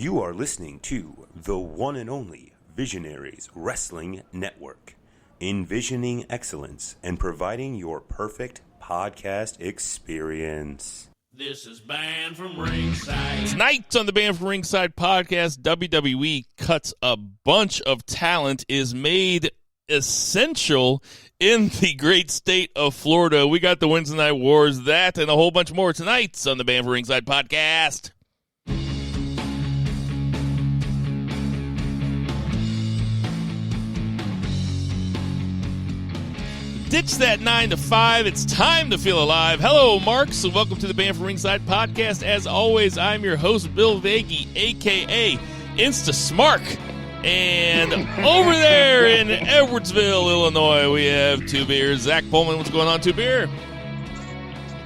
You are listening to the one and only Visionaries Wrestling Network, envisioning excellence and providing your perfect podcast experience. This is Banned from Ringside. Tonight on the Banned from Ringside podcast, WWE cuts a bunch of talent, is made essential in the great state of Florida. We got the Wednesday Night Wars, that, and a whole bunch more tonight on the Banned from Ringside podcast. Ditch that 9 to 5. It's time to feel alive. Hello, Marks, and welcome to the Banned from Ringside podcast. As always, I'm your host, Bill Vagey, a.k.a. Insta-Smark. And over there in Edwardsville, Illinois, we have Two Beer. Zach Pullman, what's going on, Two Beer?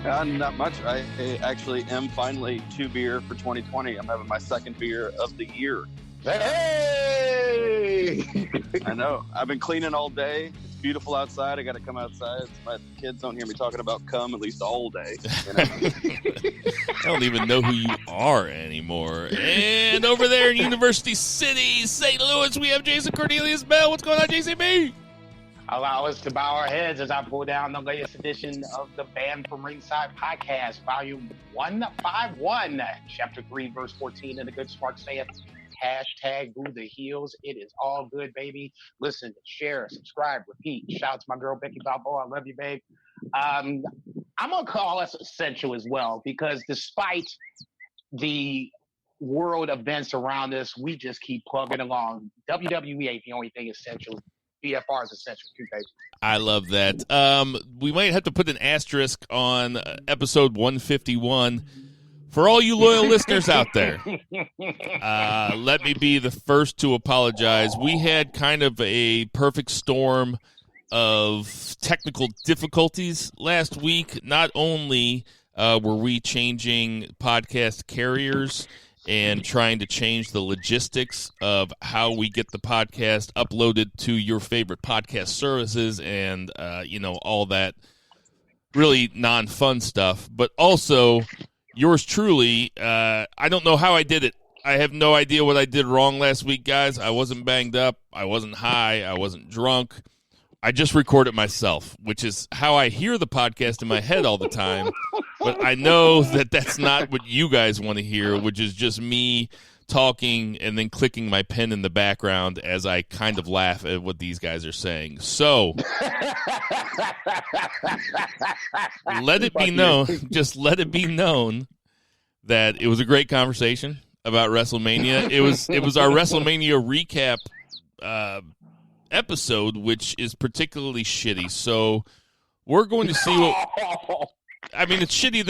Not much. I actually am finally Two Beer for 2020. I'm having my second beer of the year. Hey! I know. I've been cleaning all day. It's beautiful outside. I got to come outside. My kids don't hear me talking about cum at least the whole day. You know? I don't even know who you are anymore. And over there in University City, St. Louis, we have Jason Cornelius Bell. What's going on, JCB? Allow us to bow our heads as I pull down the latest edition of the Banned from Ringside podcast, volume 151, chapter 3, verse 14, and the good Spark saith, hashtag boo the heels. It is all good, baby. Listen, share, subscribe, repeat. Shout out to my girl, Becky Balboa. I love you, babe. I'm going to call us essential as well, because despite the world events around us, we just keep plugging along. WWE ain't the only thing essential. BFR is essential too, baby. I love that. We might have to put an asterisk on episode 151. For all you loyal listeners out there, let me be the first to apologize. We had kind of a perfect storm of technical difficulties last week. Not only were we changing podcast carriers and trying to change the logistics of how we get the podcast uploaded to your favorite podcast services and, all that really non-fun stuff, but also yours truly, I don't know how I did it. I have no idea what I did wrong last week, guys. I wasn't banged up. I wasn't high. I wasn't drunk. I just recorded myself, which is how I hear the podcast in my head all the time. But I know that that's not what you guys want to hear, which is just me talking and then clicking my pen in the background as I kind of laugh at what these guys are saying. So let it be known, just let it be known that it was a great conversation about WrestleMania. It was our WrestleMania recap episode, which is particularly shitty. So we're going to see what. I mean, it's shitty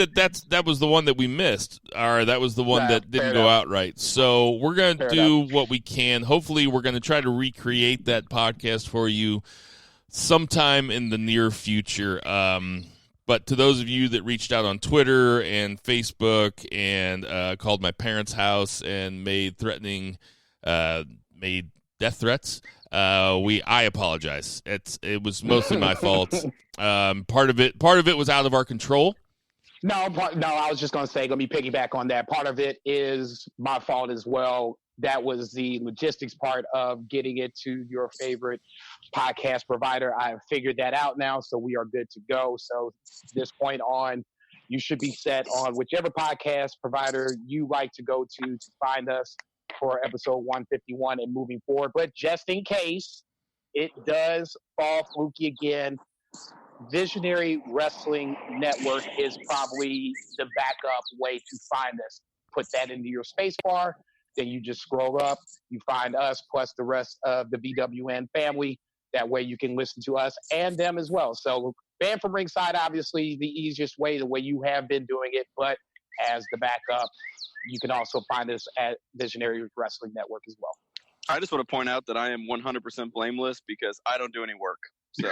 that was the one that we missed, or that was the one that didn't go out right. So we're going to do what we can. Hopefully, we're going to try to recreate that podcast for you sometime in the near future. But to those of you that reached out on Twitter and Facebook and called my parents' house and made death threats, I apologize. It was mostly my fault. Part of it was out of our control. No, I was just going to say, let me piggyback on that. Part of it is my fault as well. That was the logistics part of getting it to your favorite podcast provider. I have figured that out now, so we are good to go. So from this point on, you should be set on whichever podcast provider you like to go to find us for episode 151 and moving forward. But just in case it does fall fluky again, Visionary Wrestling Network is probably the backup way to find us. Put that into your space bar, then you just scroll up, you find us plus the rest of the BWN family. That way you can listen to us and them as well. So Banned from Ringside, obviously the easiest way, the way you have been doing it, but as the backup, you can also find us at Visionary Wrestling Network as well. I just want to point out that I am 100% blameless because I don't do any work. So.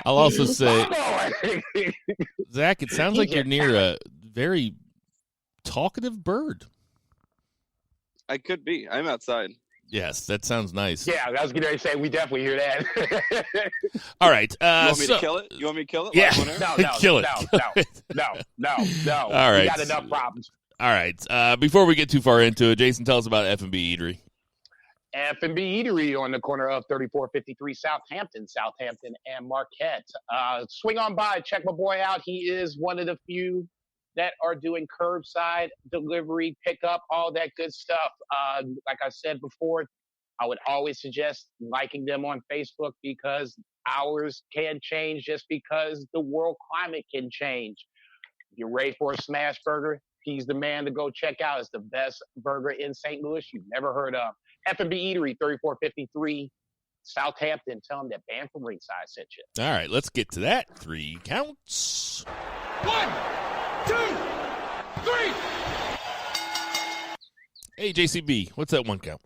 I'll also say, Zach, it sounds like you're near a very talkative bird. I could be. I'm outside. Yes, that sounds nice. Yeah, I was going to say, we definitely hear that. All right. You want me to kill it? You want me to kill it? Yeah. No. Kill it. No. All right. We got enough problems. All right. Before we get too far into it, Jason, tell us about F&B Eatery. F&B Eatery on the corner of 3453 Southampton and Marquette. Swing on by, check my boy out. He is one of the few that are doing curbside delivery, pickup, all that good stuff. Like I said before, I would always suggest liking them on Facebook because hours can change just because the world climate can change. If you're ready for a smash burger, he's the man to go check out. It's the best burger in St. Louis you've never heard of. F&B Eatery, 3453 Southampton. Tell them that band from Ringside sent you. All right, let's get to that. 3 counts. 1, 2, 3. Hey, JCB, what's that 1 count?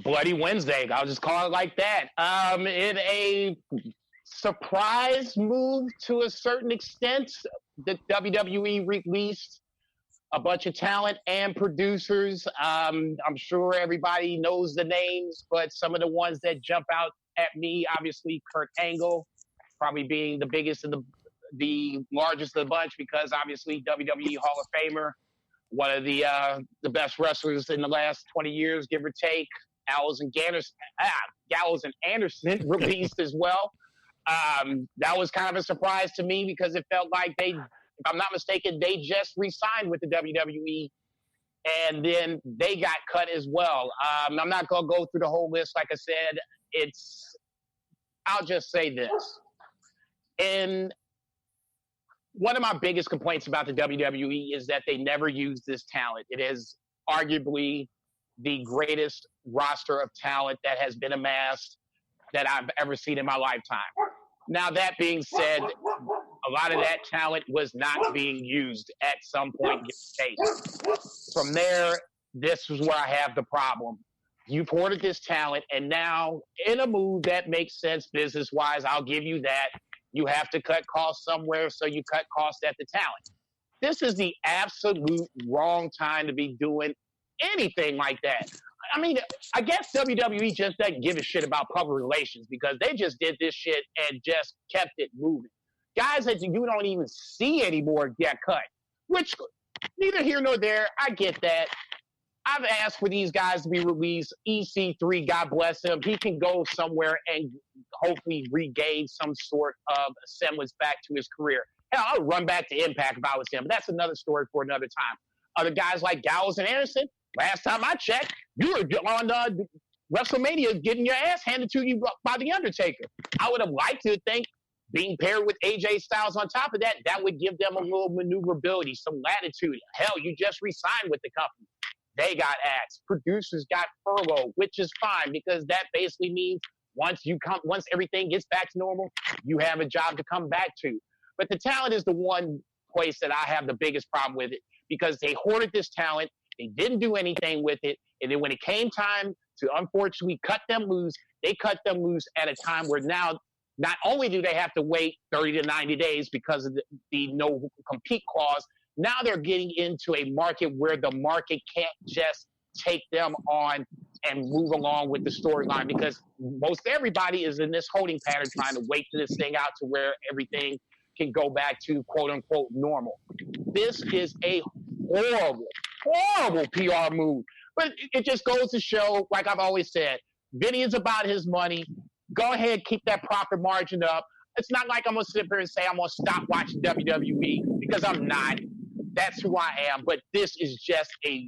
Bloody Wednesday. I'll just call it like that. In a surprise move to a certain extent, the WWE released a bunch of talent and producers. I'm sure everybody knows the names, but some of the ones that jump out at me, obviously Kurt Angle, probably being the biggest and the largest of the bunch because obviously WWE Hall of Famer, one of the best wrestlers in the last 20 years, give or take. Gallows and Anderson released as well. That was kind of a surprise to me because it felt like if I'm not mistaken, they just re-signed with the WWE and then they got cut as well. I'm not going to go through the whole list. Like I said, I'll just say this. And one of my biggest complaints about the WWE is that they never use this talent. It is arguably the greatest roster of talent that has been amassed that I've ever seen in my lifetime. Now, that being said, a lot of that talent was not being used at some point. From there, this is where I have the problem. You've hoarded this talent, and now in a move that makes sense business-wise, I'll give you that, you have to cut costs somewhere, so you cut costs at the talent. This is the absolute wrong time to be doing anything like that. I mean, I guess WWE just doesn't give a shit about public relations because they just did this shit and just kept it moving. Guys that you don't even see anymore get cut, which neither here nor there. I get that. I've asked for these guys to be released. EC3, God bless him. He can go somewhere and hopefully regain some sort of semblance back to his career. Hell, I'll run back to Impact if I was him. But that's another story for another time. Other guys like Gallows and Anderson, last time I checked, you were on WrestleMania getting your ass handed to you by The Undertaker. I would have liked to think being paired with AJ Styles on top of that, that would give them a little maneuverability, some latitude. Hell, you just re-signed with the company. They got axed. Producers got furloughed, which is fine because that basically means once everything gets back to normal, you have a job to come back to. But the talent is the one place that I have the biggest problem with it because they hoarded this talent. They didn't do anything with it. And then when it came time to unfortunately cut them loose, they cut them loose at a time where now not only do they have to wait 30 to 90 days because of the no compete clause, now they're getting into a market where the market can't just take them on and move along with the storyline because most everybody is in this holding pattern trying to wait for this thing out to where everything can go back to quote unquote normal. This is a horrible PR move. But it just goes to show, like I've always said, Vinny is about his money. Go ahead, keep that profit margin up. It's not like I'm going to sit here and say I'm going to stop watching WWE because I'm not. That's who I am. But this is just a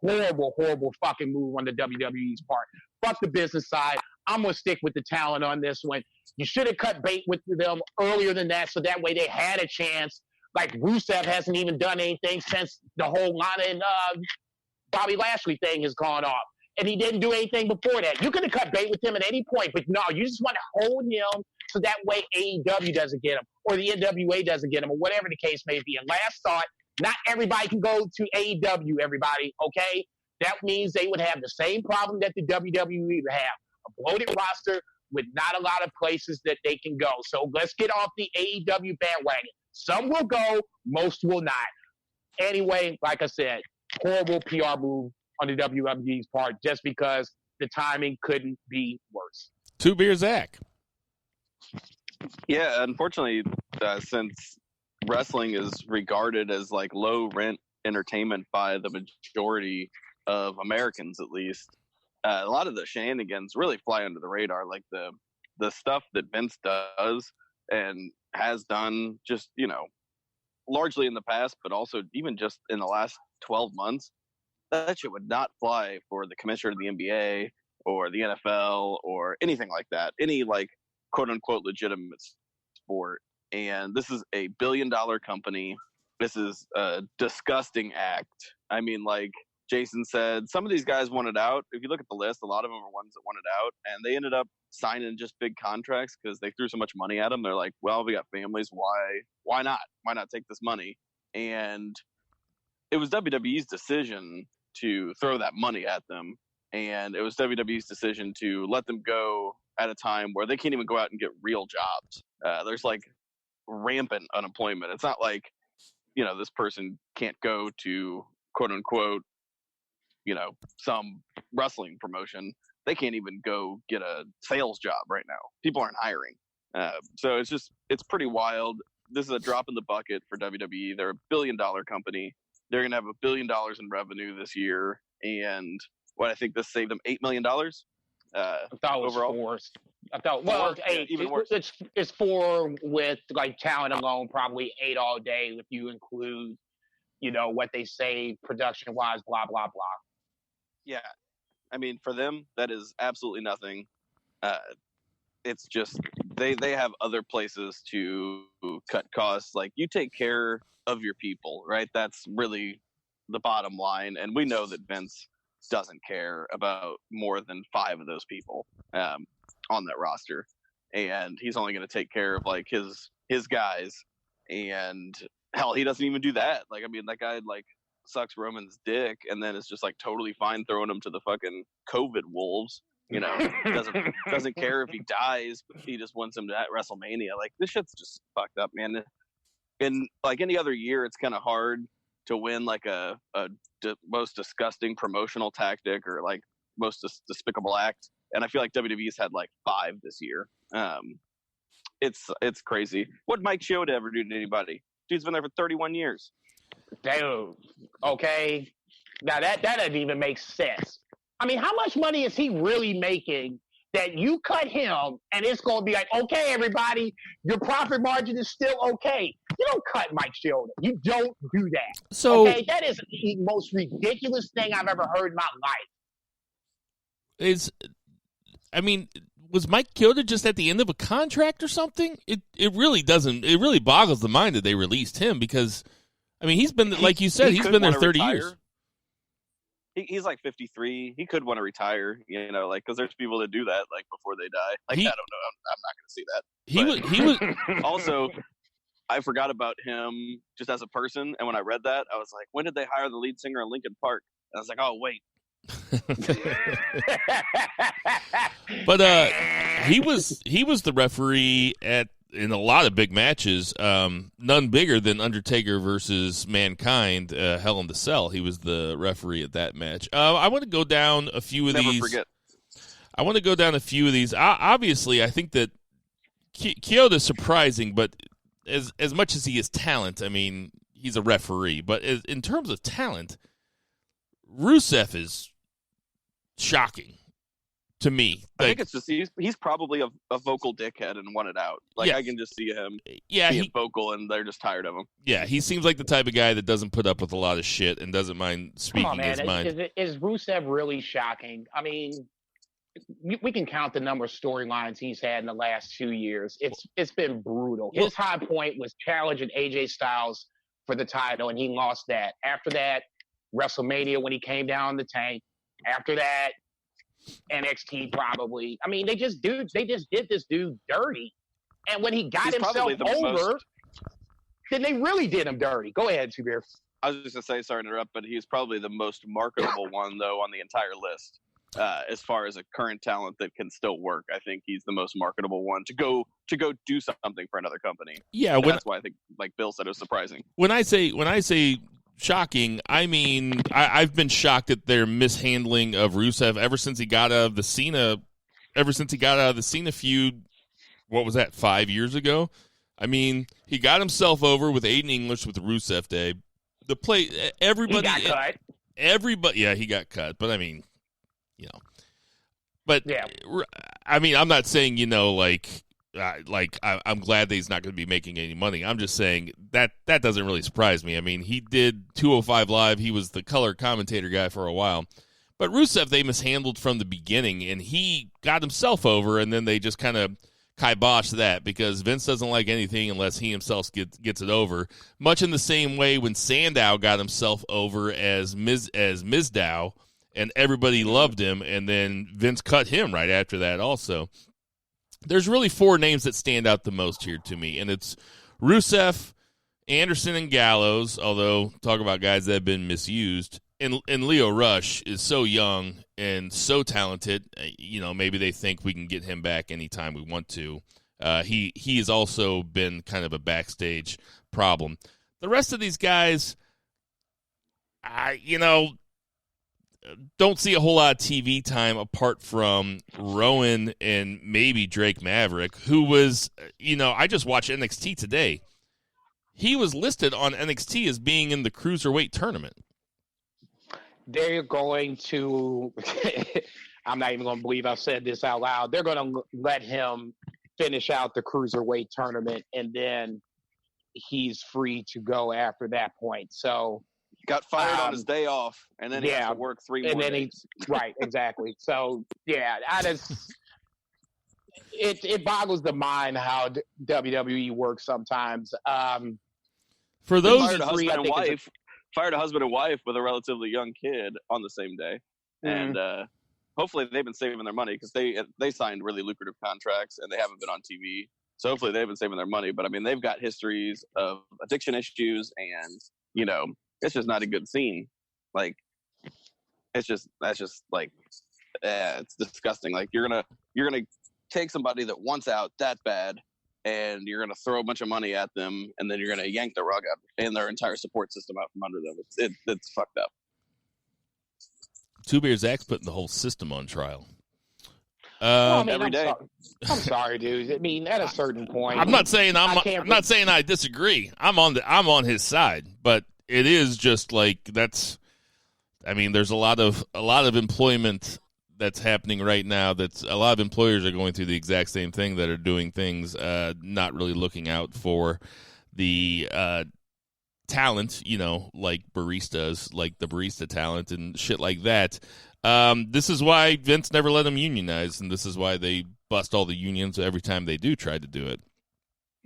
horrible fucking move on the WWE's part. Fuck the business side. I'm going to stick with the talent on this one. You should have cut bait with them earlier than that so that way they had a chance. Like Rusev hasn't even done anything since the whole Lana and Bobby Lashley thing has gone off. And he didn't do anything before that. You could have cut bait with him at any point, but no, you just want to hold him so that way AEW doesn't get him or the NWA doesn't get him or whatever the case may be. And last thought, not everybody can go to AEW, everybody, okay? That means they would have the same problem that the WWE would have, a bloated roster with not a lot of places that they can go. So let's get off the AEW bandwagon. Some will go, most will not. Anyway, like I said, horrible PR move on the WWE's part just because the timing couldn't be worse. 2 beer Zach. Yeah, unfortunately, since wrestling is regarded as like low rent entertainment by the majority of Americans, at least. A lot of the shenanigans really fly under the radar, like the stuff that Vince does and has done, just largely in the past, but also even just in the last 12 months. That shit would not fly for the commissioner of the NBA or the NFL or anything like that, any like quote unquote legitimate sport. And this is a $1 billion company. This is a disgusting act. I mean, like Jason said, some of these guys wanted out. If you look at the list, a lot of them are ones that wanted out, and they ended up signing just big contracts because they threw so much money at them. They're like, well, we got families. Why not? Why not take this money? And it was WWE's decision to throw that money at them. And it was WWE's decision to let them go at a time where they can't even go out and get real jobs. There's like rampant unemployment. It's not like, this person can't go to quote unquote, some wrestling promotion. They can't even go get a sales job right now. People aren't hiring. So it's pretty wild. This is a drop in the bucket for WWE. They're $1 billion company. They're going to have $1 billion in revenue this year. And I think this saved them $8 million. I thought it was overall. 4. I thought, well, it's 8. Even worse. It's 4 with like talent alone, probably 8 all day if you include, what they say production wise, blah, blah, blah. Yeah. I mean, for them, that is absolutely nothing. It's just they have other places to cut costs. Like, you take care of your people, right? That's really the bottom line. And we know that Vince doesn't care about more than 5 of those people on that roster. And he's only going to take care of like his guys. And hell, he doesn't even do that. Like, I mean, that guy like sucks Roman's dick and then is just like totally fine throwing him to the fucking COVID wolves. Doesn't care if he dies, but he just wants him to at WrestleMania. Like, this shit's just fucked up, man. And like any other year, it's kind of hard to win like a most disgusting promotional tactic or like most despicable act. And I feel like WWE's had like 5 this year. It's crazy. What Mike Chioda ever do to anybody? Dude's been there for 31 years. Dude, okay. Now that doesn't even make sense. I mean, how much money is he really making that you cut him and it's going to be like, okay, everybody, your profit margin is still okay. You don't cut Mike Chioda. You don't do that. So, okay, that is the most ridiculous thing I've ever heard in my life. Was Mike Chioda just at the end of a contract or something? It really doesn't. It really boggles the mind that they released him because, I mean, he's been, like you said, he's been there 30 years. He's like 53. He could want to retire, like, because there's people that do that, like, before they die. Like, I don't know. I'm not going to see that. He was also, I forgot about him just as a person. And when I read that, I was like, when did they hire the lead singer in Linkin Park? And I was like, oh, wait. But he was the referee in a lot of big matches, none bigger than Undertaker versus Mankind, Hell in the Cell. He was the referee at that match. I want to go down a few of these. Never forget. I want to go down a few of these. Obviously, I think that Chioda's surprising, but as much as he is talent, I mean, he's a referee. But in terms of talent, Rusev is shocking to me. I think it's just he's probably a vocal dickhead and wanted out. Like, yeah. I can just see him being vocal and they're just tired of him. Yeah, he seems like the type of guy that doesn't put up with a lot of shit and doesn't mind speaking his mind. Is Rusev really shocking? I mean, we can count the number of storylines he's had in the last 2 years. It's been brutal. His high point was challenging AJ Styles for the title, and he lost that. After that, WrestleMania when he came down the tank. After that, NXT probably. I mean, they just did this dude dirty. And when he got himself over, then they really did him dirty. Go ahead, Subir. I was just going to say, sorry to interrupt, but he's probably the most marketable one, though, on the entire list. As far as a current talent that can still work, I think he's the most marketable one to go do something for another company. Yeah, that's why I think, like Bill said, it was surprising. When I say shocking, I mean I've been shocked at their mishandling of Rusev ever since he got out of the Cena feud. What was that, 5 years ago? I mean, he got himself over with Aiden English with the Rusev Day. The play, everybody, He got cut. everybody, yeah, he got cut. But I mean, but Yeah. I mean, I'm not saying I'm glad that he's not going to be making any money. I'm just saying that doesn't really surprise me. I mean, he did 205 Live. He was the color commentator guy for a while. But Rusev, they mishandled from the beginning, and he got himself over, and then they just kind of kiboshed that because Vince doesn't like anything unless he himself gets it over. Much in the same way when Sandow got himself over as Mizdow, and everybody loved him, and then Vince cut him right after that also. There's really 4 names that stand out the most here to me, and it's Rusev, Anderson, and Gallows, although talk about guys that have been misused. And Leo Rush is so young and so talented. Maybe they think we can get him back anytime we want to. He has also been kind of a backstage problem. The rest of these guys, don't see a whole lot of TV time apart from Rowan and maybe Drake Maverick, who was, I just watched NXT today. He was listed on NXT as being in the Cruiserweight tournament. They're going to, I'm not even going to believe I said this out loud. They're going to let him finish out the Cruiserweight tournament, and then he's free to go after that point. So, got fired on his day off, and then he has to work 3 more days. Right, exactly. So, yeah, it boggles the mind how WWE works sometimes. For those fired a husband and wife with a relatively young kid on the same day, and hopefully they've been saving their money because they signed really lucrative contracts and they haven't been on TV. So hopefully they've been saving their money. But I mean, they've got histories of addiction issues, and it's just not a good scene. Like, it's disgusting. Like, you're gonna take somebody that wants out that bad, and you're gonna throw a bunch of money at them, and then you're gonna yank the rug out and their entire support system out from under them. It's fucked up. Two Beer Zach's putting the whole system on trial. Every day. I'm sorry, dude. I mean, at a certain point, I'm not saying I disagree. I'm on his side, but it is just like there's a lot of employment that's happening right now. That's a lot of employers are going through the exact same thing, that are doing things not really looking out for the talent, like baristas, like the barista talent and shit like that. This is why Vince never let them unionize, and this is why they bust all the unions every time they do try to do it.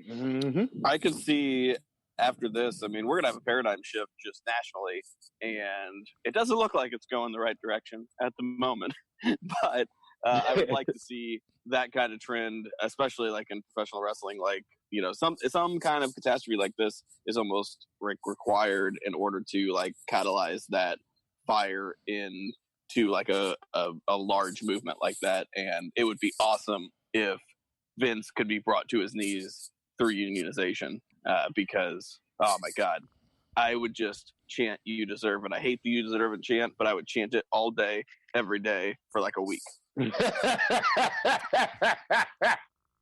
Mm-hmm. I could see after this, we're going to have a paradigm shift just nationally, and it doesn't look like it's going the right direction at the moment. But I would like to see that kind of trend, especially like in professional wrestling. Like, some kind of catastrophe like this is almost required in order to like catalyze that fire into like a large movement like that. And it would be awesome if Vince could be brought to his knees through unionization, because, oh my God, I would just chant "You deserve it." I hate the "You deserve it" chant, but I would chant it all day, every day for like a week.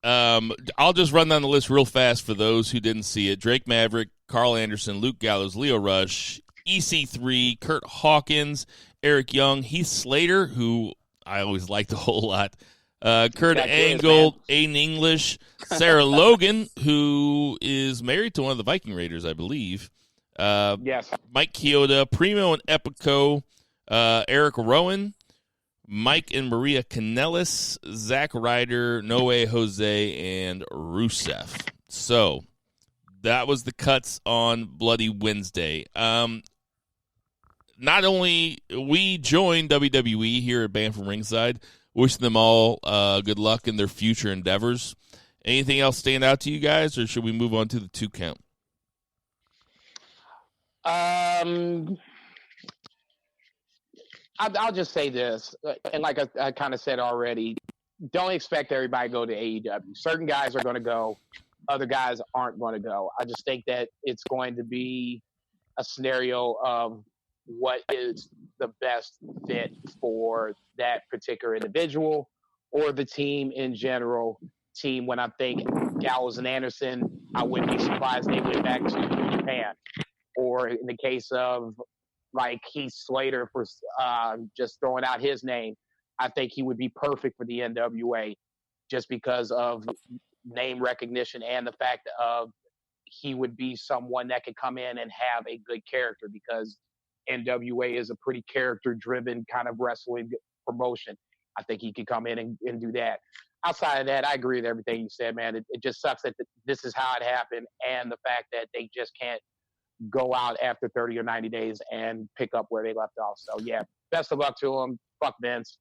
I'll just run down the list real fast for those who didn't see it. Drake Maverick, Carl Anderson, Luke Gallows, Leo Rush, EC3, Kurt Hawkins, Eric Young, Heath Slater, who I always liked a whole lot, Kurt Angle, Aiden English, Sarah Logan, who is married to one of the Viking Raiders, I believe. Yes. Mike Chioda, Primo and Epico, Eric Rowan, Mike and Maria Kanellis, Zack Ryder, Noe Jose, and Rusev. So that was the cuts on Bloody Wednesday. Not only we joined WWE here at Band from Ringside, wish them all good luck in their future endeavors. Anything else stand out to you guys, or should we move on to the 2 count? I'll just say this, and like I kind of said already, don't expect everybody to go to AEW. Certain guys are going to go, other guys aren't going to go. I just think that it's going to be a scenario of what is the best fit for that particular individual or the team in general. Team, when I think Gallows and Anderson, I wouldn't be surprised they went back to New Japan. Or in the case of like Heath Slater, for just throwing out his name, I think he would be perfect for the NWA just because of name recognition and the fact of he would be someone that could come in and have a good character, because NWA is a pretty character-driven kind of wrestling promotion. I think he could come in and do that. Outside of that, I agree with everything you said, man. It just sucks that this is how it happened, and the fact that they just can't go out after 30 or 90 days and pick up where they left off. So, yeah, best of luck to them. Fuck Vince.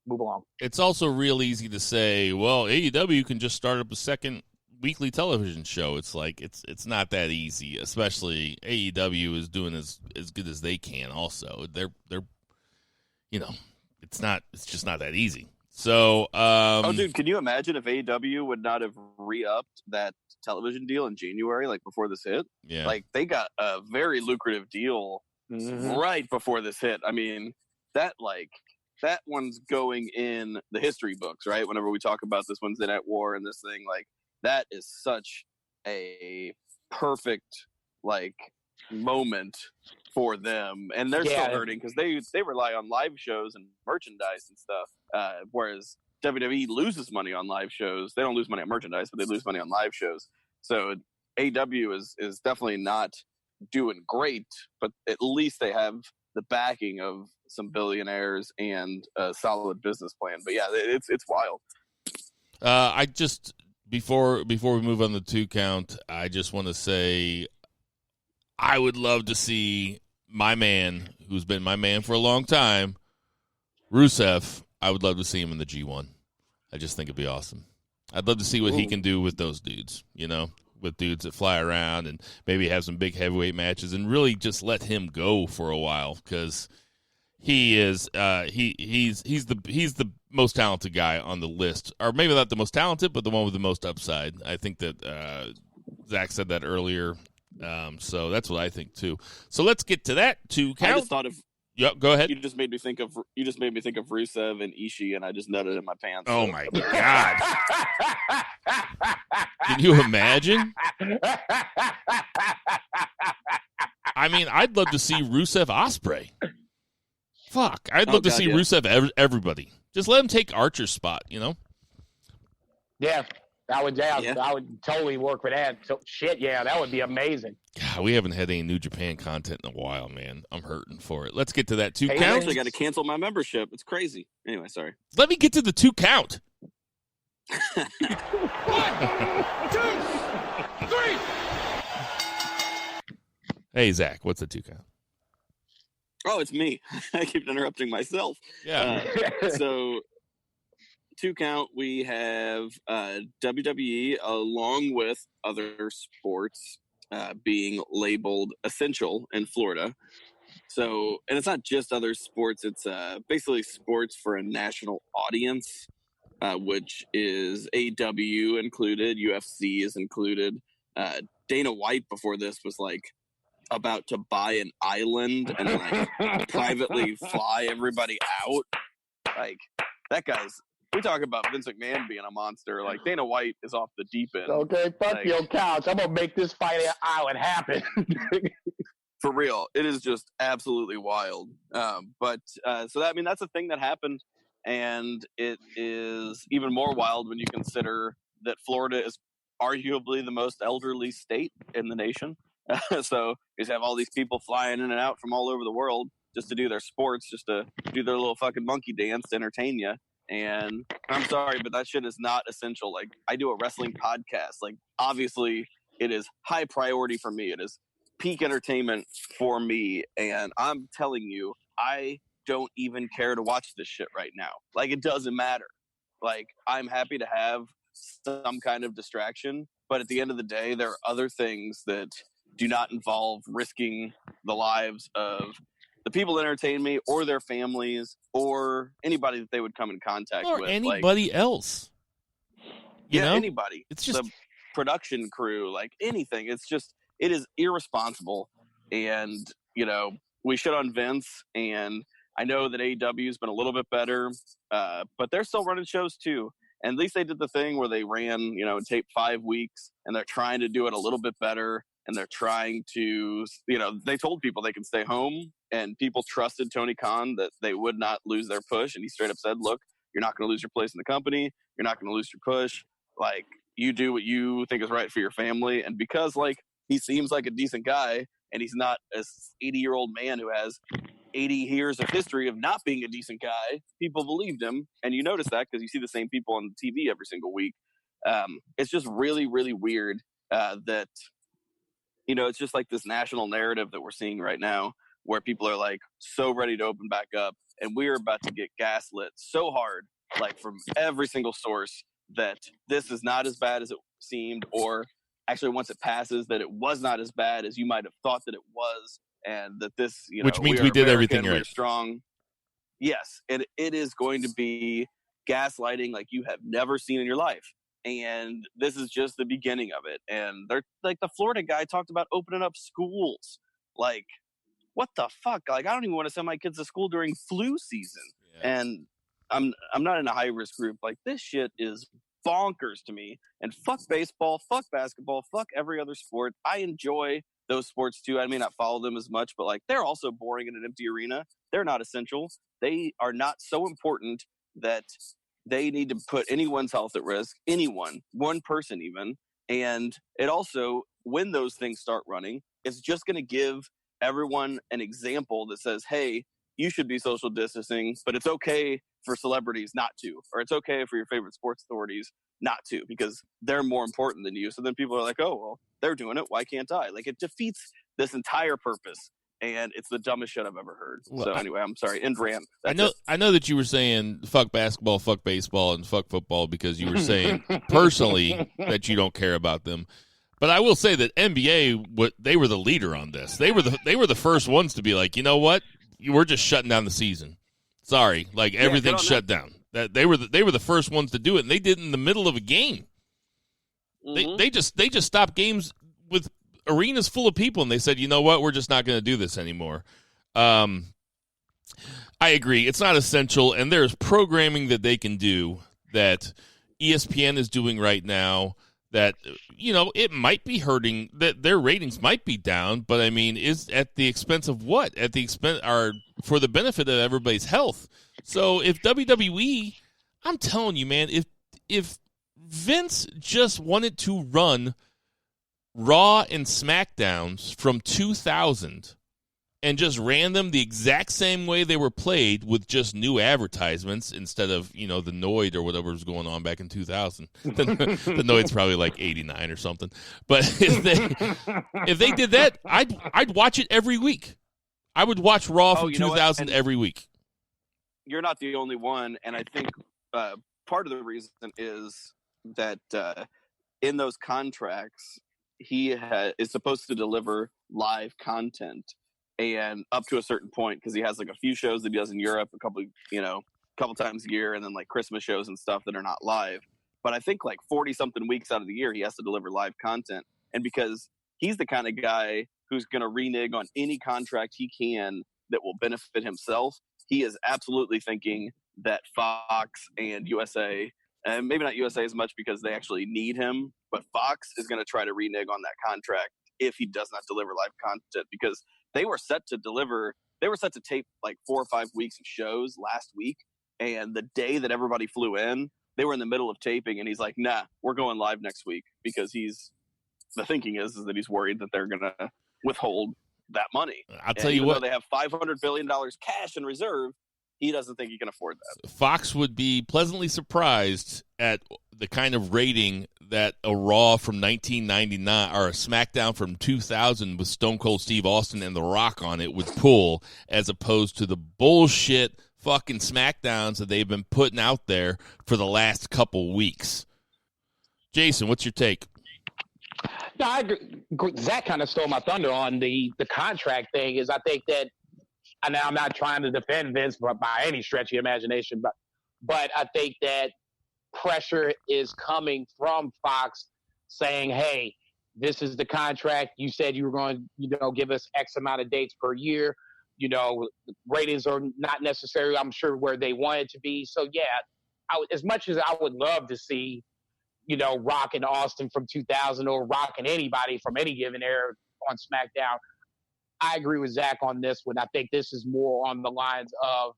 Move along. It's also real easy to say, well, AEW can just start up a second weekly television show. It's like it's not that easy, especially AEW is doing as good as they can. Also, they're it's just not that easy. So, dude, can you imagine if AEW would not have re-upped that television deal in January, like before this hit? Yeah, like they got a very lucrative deal right before this hit. I mean, that one's going in the history books, right? Whenever we talk about this Wednesday Night War and this thing, like that is such a perfect moment for them, and they're still hurting because they rely on live shows and merchandise and stuff, whereas WWE loses money on live shows. They don't lose money on merchandise, but they lose money on live shows. So AEW is definitely not doing great, but at least they have the backing of some billionaires and a solid business plan. But yeah, it's wild. I just before we move on the 2 count, I just want to say I would love to see my man, who's been my man for a long time, Rusev. I would love to see him in the G1. I just think it'd be awesome. I'd love to see what he can do with those dudes, with dudes that fly around and maybe have some big heavyweight matches and really just let him go for a while, because he is he's the most talented guy on the list, or maybe not the most talented, but the one with the most upside. I think that Zach said that earlier. So that's what I think too. So let's get to that 2 count. I just thought of. Yep, go ahead. You just made me think of Rusev and Ishii, and I just nutted in my pants. Oh my god! Can you imagine? I mean, I'd love to see Rusev Ospreay. Fuck, I'd love to see Rusev everybody. Just let him take Archer's spot, Yeah. I would totally work for that. So, that would be amazing. God, we haven't had any New Japan content in a while, man. I'm hurting for it. Let's get to that 2 count. I actually got to cancel my membership. It's crazy. Anyway, sorry. Let me get to the 2 count. 1, 2, 3. Hey, Zach, what's the 2 count? Oh, it's me. I keep interrupting myself. Yeah. So 2 count, we have WWE along with other sports being labeled essential in Florida. So, and it's not just other sports, it's basically sports for a national audience, which is AEW included, UFC is included. Dana White before this was about to buy an island and privately fly everybody out. That guy's. We talk about Vince McMahon being a monster. Dana White is off the deep end. Okay, fuck your couch. I'm gonna make this fight island happen. For real, it is just absolutely wild. But that's a thing that happened, and it is even more wild when you consider that Florida is arguably the most elderly state in the nation. So you just have all these people flying in and out from all over the world just to do their sports, just to do their little fucking monkey dance to entertain you. And I'm sorry, but that shit is not essential. I do a wrestling podcast. Obviously, it is high priority for me. It is peak entertainment for me. And I'm telling you, I don't even care to watch this shit right now. It doesn't matter. I'm happy to have some kind of distraction. But at the end of the day, there are other things that do not involve risking the lives of the people that entertain me or their families or anybody that they would come in contact or with. Anybody else. You know? Anybody. It's just the production crew, anything. It's just, it is irresponsible. And, we shit on Vince, and I know that AEW has been a little bit better, but they're still running shows too. And at least they did the thing where they ran, tape 5 weeks, and they're trying to do it a little bit better. And they're trying to, they told people they could stay home, and people trusted Tony Khan that they would not lose their push. And he straight up said, look, you're not going to lose your place in the company. You're not going to lose your push. Like, you do what you think is right for your family. And because, like, he seems like a decent guy, and he's not a 80-year-old man who has 80 years of history of not being a decent guy, people believed him. And you notice that because you see the same people on TV every single week. It's just really, really weird that, it's just like this national narrative that we're seeing right now, where people are like so ready to open back up, and we're about to get gaslit so hard, like from every single source, that this is not as bad as it seemed, or actually once it passes, that it was not as bad as you might have thought that it was, and that this, which means we did everything right. We're strong. Yes, and it is going to be gaslighting like you have never seen in your life. And this is just the beginning of it. And they're like, the Florida guy talked about opening up schools. Like, what the fuck? Like, I don't even want to send my kids to school during flu season. Yeah. And I'm not in a high risk group. Like, this shit is bonkers to me. And fuck baseball, fuck basketball, fuck every other sport. I enjoy those sports too. I may not follow them as much, but like, they're also boring in an empty arena. They're not essential. They are not so important that they need to put anyone's health at risk, anyone, one person even. And it also, when those things start running, it's just going to give everyone an example that says, hey, you should be social distancing, but it's okay for celebrities not to, or it's okay for your favorite sports authorities not to, because they're more important than you. So then people are like, oh, well, they're doing it. Why can't I? Like, it defeats this entire purpose. And it's the dumbest shit I've ever heard. Well, so anyway, I'm sorry. End rant. I know that you were saying fuck basketball, fuck baseball, and fuck football because you were saying personally that you don't care about them. But I will say that NBA, they were the leader on this. They were the first ones to be like, you know what? We're just shutting down the season. Sorry, like everything's shut down. That they were the first ones to do it, and they did it in the middle of a game. Mm-hmm. They just stopped games with arenas full of people, and they said, you know what, we're just not going to do this anymore. I agree. It's not essential, and there's programming that they can do that ESPN is doing right now that, it might be hurting, that their ratings might be down, but I mean, is at the expense of what? At the expense, or for the benefit of everybody's health. So if WWE, I'm telling you, man, if Vince just wanted to run Raw and SmackDowns from 2000 and just ran them the exact same way they were played with just new advertisements instead of, the Noid or whatever was going on back in 2000. The Noid's probably like 89 or something. But if they did that, I'd watch it every week. I would watch Raw from 2000 every week. You're not the only one, and I think part of the reason is that in those contracts, he is supposed to deliver live content, and up to a certain point, because he has like a few shows that he does in Europe a couple times a year, and then like Christmas shows and stuff that are not live. But I think like 40 something weeks out of the year, he has to deliver live content. And because he's the kind of guy who's going to renege on any contract he can that will benefit himself, he is absolutely thinking that Fox and USA, and maybe not USA as much because they actually need him, but Fox is going to try to renege on that contract if he does not deliver live content, because they were set to tape like 4 or 5 weeks of shows last week. And the day that everybody flew in, they were in the middle of taping, and he's like, nah, we're going live next week, because the thinking is that he's worried that they're going to withhold that money. I'll tell you what, they have $500 billion cash in reserve, he doesn't think he can afford that. Fox would be pleasantly surprised at the kind of rating that a Raw from 1999 or a SmackDown from 2000 with Stone Cold Steve Austin and The Rock on it would pull, as opposed to the bullshit fucking SmackDowns that they've been putting out there for the last couple weeks. Jason, what's your take? No, I agree. Zach kind of stole my thunder on the contract thing. Is I think that, and I'm not trying to defend Vince by any stretch of the imagination, but I think that pressure is coming from Fox saying, hey, this is the contract. You said you were going to, give us X amount of dates per year. Ratings are not necessarily, I'm sure, where they want it to be. So, yeah, as much as I would love to see, Rock and Austin from 2000 or Rock and anybody from any given era on SmackDown, I agree with Zach on this one. I think this is more on the lines of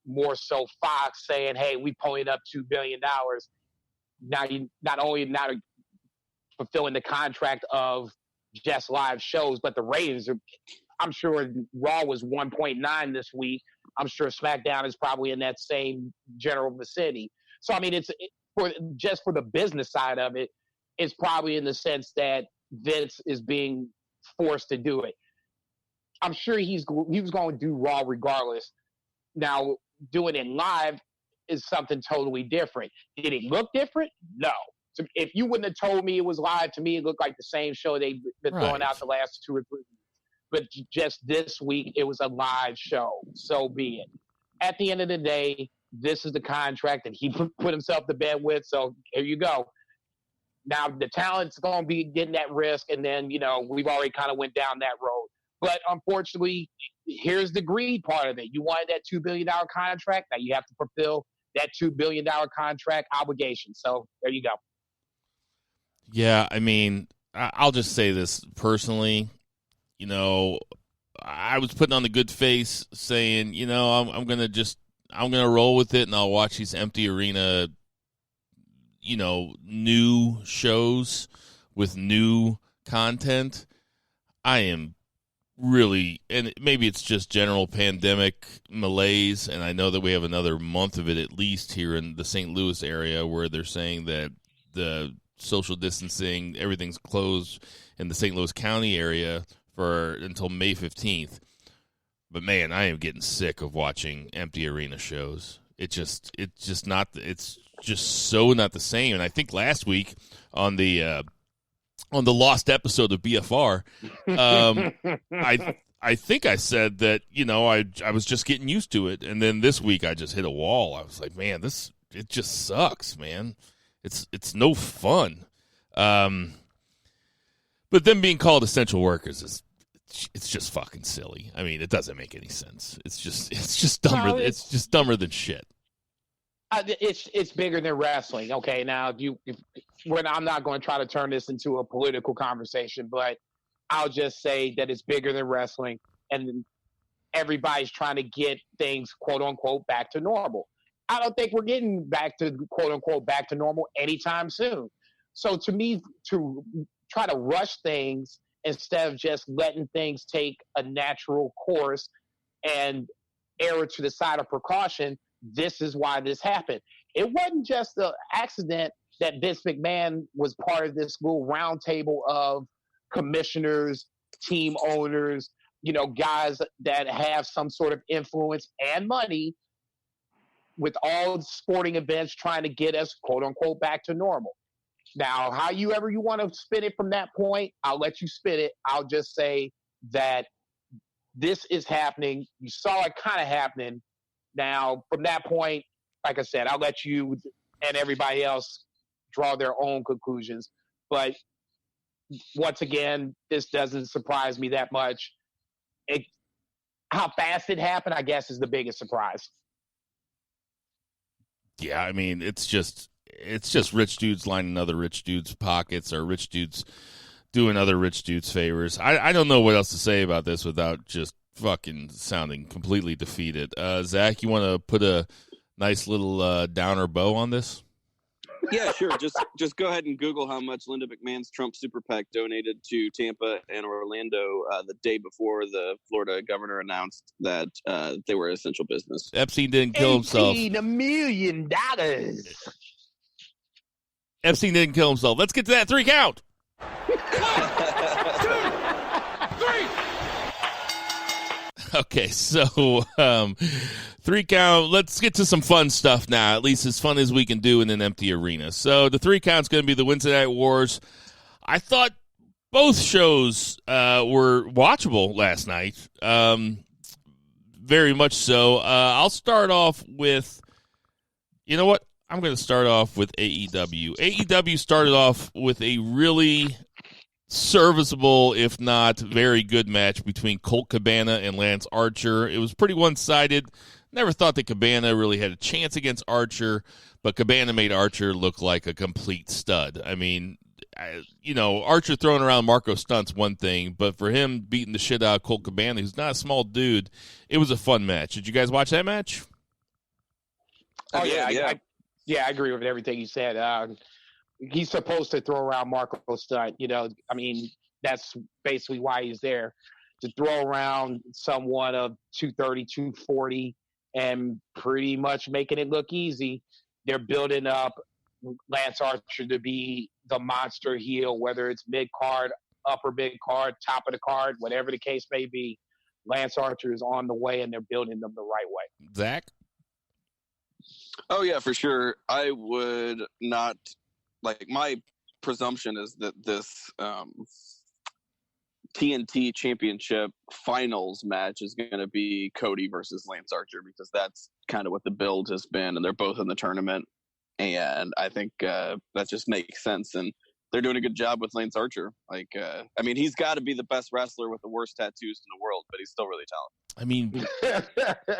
more so Fox saying, hey, we pulling up $2 billion. Now you not only not fulfilling the contract of just live shows, but the ratings are, I'm sure Raw was 1.9 this week. I'm sure SmackDown is probably in that same general vicinity. So, I mean, for the business side of it, it's probably in the sense that Vince is being forced to do it. I'm sure he was going to do Raw regardless. Now, doing it live is something totally different. Did it look different? No. So if you wouldn't have told me it was live, to me it looked like the same show they've been throwing out the last 2 or 3 weeks. But just this week, it was a live show. So be it. At the end of the day, this is the contract that he put himself to bed with. So here you go. Now the talent's going to be getting that risk, and then we've already kind of went down that road. But unfortunately, here's the greed part of it. You wanted that $2 billion contract. Now you have to fulfill that $2 billion contract obligation. So there you go. Yeah, I mean, I'll just say this personally. I was putting on the good face saying, I'm gonna roll with it, and I'll watch these empty arena, new shows with new content. I am really, and maybe it's just general pandemic malaise, and I know that we have another month of it at least here in the St. Louis area where they're saying that the social distancing, everything's closed in the St. Louis County area until May 15th. But man, I am getting sick of watching empty arena shows. It's just so not the same. And I think last week on the lost episode of BFR, I think I said that, I was just getting used to it. And then this week I just hit a wall. I was like, man, it just sucks, man. It's no fun. But them being called essential workers it's just fucking silly. I mean, it doesn't make any sense. It's just dumber. No, it's just dumber than shit. It's bigger than wrestling. Okay, now I'm not going to try to turn this into a political conversation, but I'll just say that it's bigger than wrestling, and everybody's trying to get things quote unquote back to normal. I don't think we're getting back to quote unquote back to normal anytime soon. So to me, to try to rush things instead of just letting things take a natural course and err to the side of precaution, this is why this happened. It wasn't just an accident that Vince McMahon was part of this little round table of commissioners, team owners, guys that have some sort of influence and money with all sporting events trying to get us, quote unquote, back to normal. Now, however you want to spin it from that point, I'll let you spin it. I'll just say that this is happening. You saw it kind of happening. Now, from that point, like I said, I'll let you and everybody else draw their own conclusions. But once again, this doesn't surprise me that much. How fast it happened, I guess, is the biggest surprise. Yeah, I mean, it's just rich dudes lining other rich dudes' pockets, or rich dudes doing other rich dudes' favors. I don't know what else to say about this without just fucking sounding completely defeated. Zach, you want to put a nice little downer bow on this? Yeah, sure. Just go ahead and Google how much Linda McMahon's Trump Super PAC donated to Tampa and Orlando the day before the Florida governor announced that they were essential business. Epstein didn't kill himself. $18 million. Epstein didn't kill himself. Let's get to that 3 count. 1, 2, 3. Okay, so 3 count. Let's get to some fun stuff now, at least as fun as we can do in an empty arena. So the 3 count's going to be the Wednesday Night Wars. I thought both shows were watchable last night. Very much so. I'll start off with, you know what? I'm going to start off with AEW. AEW started off with a really serviceable, if not very good match between Colt Cabana and Lance Archer. It was pretty one-sided. Never thought that Cabana really had a chance against Archer, but Cabana made Archer look like a complete stud. I mean, Archer throwing around Marco Stunt's one thing, but for him beating the shit out of Colt Cabana, who's not a small dude, it was a fun match. Did you guys watch that match? Oh, yeah. I agree with everything you said. He's supposed to throw around Marco Stunt. I mean, that's basically why he's there, to throw around someone of 230, 240, and pretty much making it look easy. They're building up Lance Archer to be the monster heel, whether it's mid-card, upper mid-card, top of the card, whatever the case may be. Lance Archer is on the way, and they're building them the right way. Zach? Oh, yeah, for sure. I would not – my presumption is that this TNT Championship Finals match is going to be Cody versus Lance Archer, because that's kind of what the build has been, and they're both in the tournament. And I think that just makes sense. And they're doing a good job with Lance Archer. He's got to be the best wrestler with the worst tattoos in the world, but he's still really talented. I mean,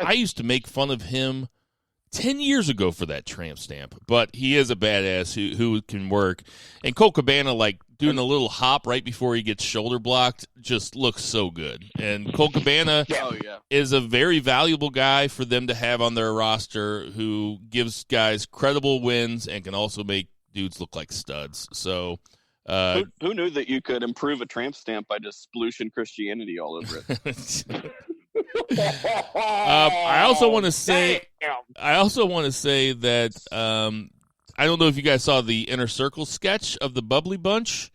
I used to make fun of him 10 years ago for that tramp stamp, but he is a badass who can work. And Colt Cabana, doing a little hop right before he gets shoulder blocked, just looks so good. And Colt Cabana is a very valuable guy for them to have on their roster, who gives guys credible wins and can also make dudes look like studs. So who knew that you could improve a tramp stamp by just splooshing Christianity all over it? I also want to say that I don't know if you guys saw the Inner Circle sketch of the Bubbly Bunch,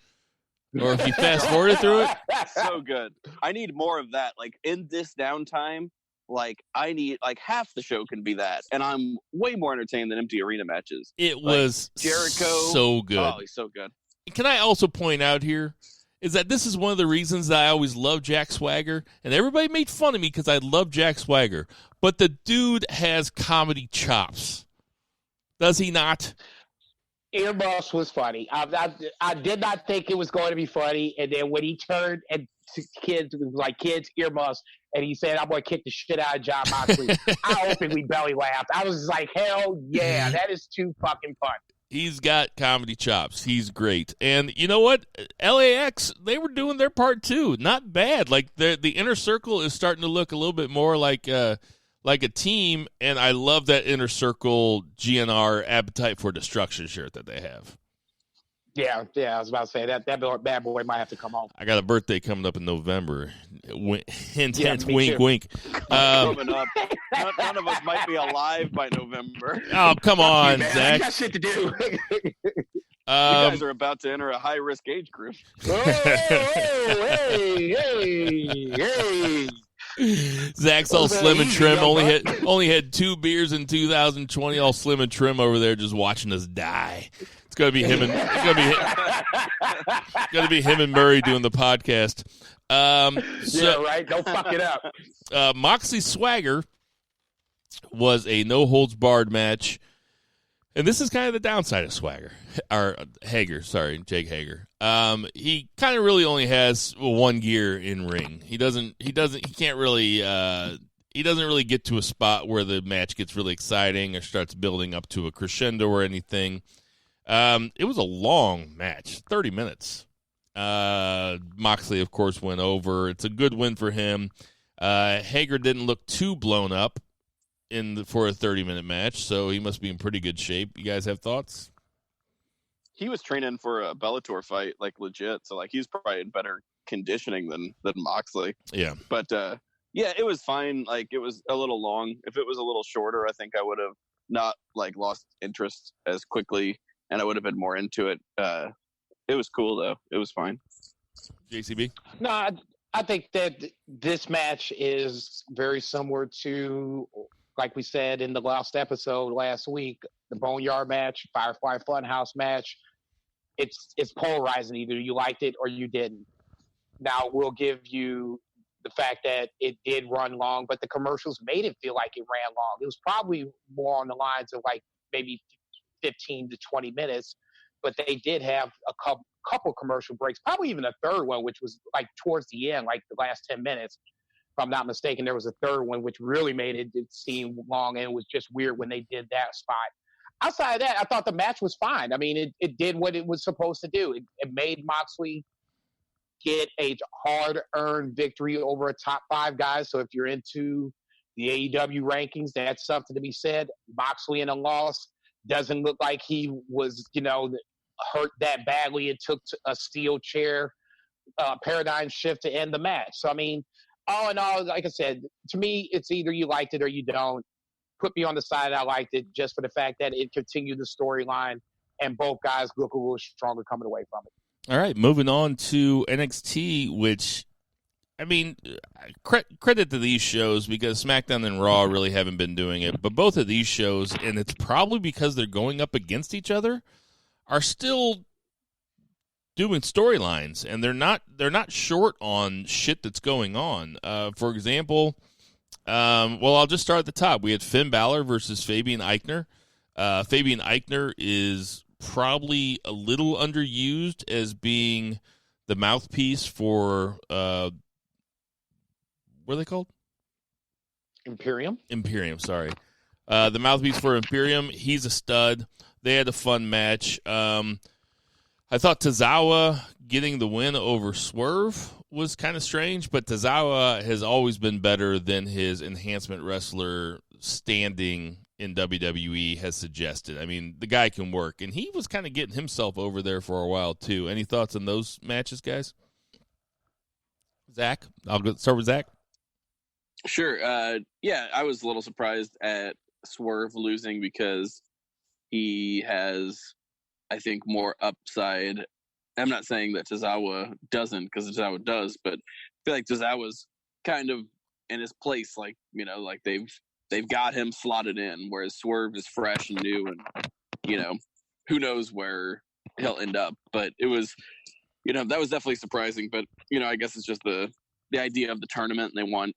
or if you fast forwarded through it. So good. I need more of that. In this downtime, I need half the show can be that, and I'm way more entertained than empty arena matches. It was Jericho, so good. Oh, he's so good. Can I also point out here is that this is one of the reasons that I always loved Jack Swagger, and everybody made fun of me because I love Jack Swagger, but the dude has comedy chops. Does he not? Earmuffs was funny. I did not think it was going to be funny, and then when he turned and kids, it was like kids earmuffs, and he said, "I'm going to kick the shit out of John Moxley." I openly belly laughed. I was like, "Hell yeah, that is too fucking fun." He's got comedy chops. He's great. And you know what? LAX, they were doing their part too. Not bad. The Inner Circle is starting to look a little bit more like a team, and I love that Inner Circle GNR Appetite for Destruction shirt that they have. Yeah, I was about to say that bad boy might have to come home. I got a birthday coming up in November. Hint, wink, too. Coming up. None of us might be alive by November. Oh, come on, man, Zach. you got shit to do. You guys are about to enter a high-risk age group. Hey. Zach's all slim and trim. Only had 2 beers in 2020. All slim and trim over there, just watching us die. It's gonna be him and Murray doing the podcast. Yeah, right. Don't fuck it up. Moxley Swagger was a no holds barred match, and this is kind of the downside of Swagger or Hager. Sorry, Jake Hager. He kind of really only has one gear in ring. He doesn't really get to a spot where the match gets really exciting or starts building up to a crescendo or anything. It was a long match, 30 minutes. Moxley, of course, went over. It's a good win for him. Hager didn't look too blown up for a 30-minute match, so he must be in pretty good shape. You guys have thoughts? He was training for a Bellator fight, legit. So, he's probably in better conditioning than Moxley. Yeah. But, yeah, it was fine. It was a little long. If it was a little shorter, I think I would have not, lost interest as quickly, and I would have been more into it. It was cool, though. It was fine. JCB? No, I think that this match is very similar to, like we said in the last episode last week, the Boneyard match, Firefly Funhouse match. It's polarizing. Either you liked it or you didn't. Now, we'll give you the fact that it did run long, but the commercials made it feel like it ran long. It was probably more on the lines of maybe 15 to 20 minutes, but they did have a couple commercial breaks, probably even a third one, which was towards the end, the last 10 minutes. I'm not mistaken, there was a third one, which really made it seem long, and it was just weird when they did that spot. Outside of that, I thought the match was fine. I mean, it did what it was supposed to do. It made Moxley get a hard-earned victory over a top 5 guy. So if you're into the AEW rankings, that's something to be said. Moxley in a loss doesn't look like he was, hurt that badly. It took a steel chair paradigm shift to end the match. So, I mean, all in all, like I said, to me, it's either you liked it or you don't. Put me on the side I liked it just for the fact that it continued the storyline and both guys look a little stronger coming away from it. All right, moving on to NXT, which, I mean, credit to these shows because SmackDown and Raw really haven't been doing it. But both of these shows, and it's probably because they're going up against each other, are still doing storylines, and they're not short on shit that's going on. For example, I'll just start at the top. We had Finn Balor versus Fabian Eichner. Fabian Eichner is probably a little underused as being the mouthpiece for what are they called? Imperium, sorry. The mouthpiece for Imperium. He's a stud. They had a fun match. I thought Tozawa getting the win over Swerve was kind of strange, but Tozawa has always been better than his enhancement wrestler standing in WWE has suggested. I mean, the guy can work, and he was kind of getting himself over there for a while, too. Any thoughts on those matches, guys? Zach? I'll start with Zach. Sure. Yeah, I was a little surprised at Swerve losing because he has, I think, more upside. I'm not saying that Tozawa doesn't, because Tozawa does, but I feel like Tozawa's kind of in his place, like, like they've got him slotted in, whereas Swerve is fresh and new, and who knows where he'll end up. But it was, that was definitely surprising. But I guess it's just the idea of the tournament, and they want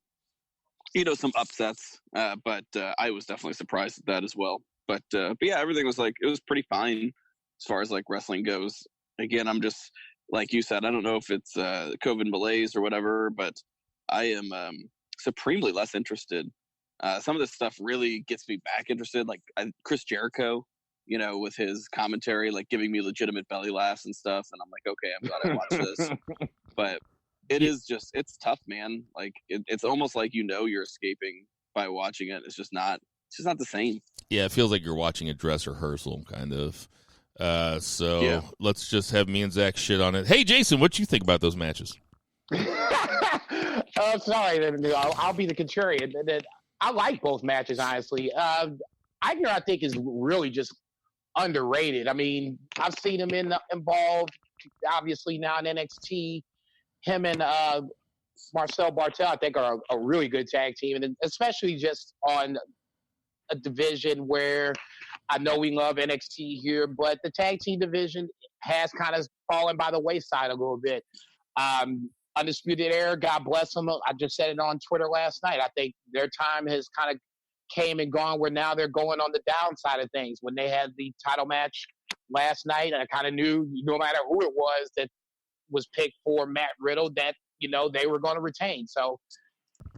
some upsets. But I was definitely surprised at that as well. But yeah, everything was it was pretty fine as far as wrestling goes. Again, I'm just, like you said, I don't know if it's COVID malaise or whatever, but I am supremely less interested. Some of this stuff really gets me back interested, like Chris Jericho, with his commentary, giving me legitimate belly laughs and stuff. And I'm like, okay, I'm glad I watched this. But it is just, it's tough, man. It's almost like you're escaping by watching it. It's just not the same. Yeah, it feels like you're watching a dress rehearsal, kind of. Let's just have me and Zach shit on it. Hey, Jason, what you think about those matches? Sorry, I'll be the contrarian. I like both matches, honestly. Eichner, I think, is really just underrated. I mean, I've seen him involved, obviously, now in NXT. Him and Marcel Bartel, I think, are a really good tag team, and especially just on a division where I know we love NXT here, but the tag team division has kind of fallen by the wayside a little bit. Undisputed Era, God bless them. I just said it on Twitter last night. I think their time has kind of came and gone where now they're going on the downside of things. When they had the title match last night, I kind of knew no matter who it was that was picked for Matt Riddle that, they were going to retain. So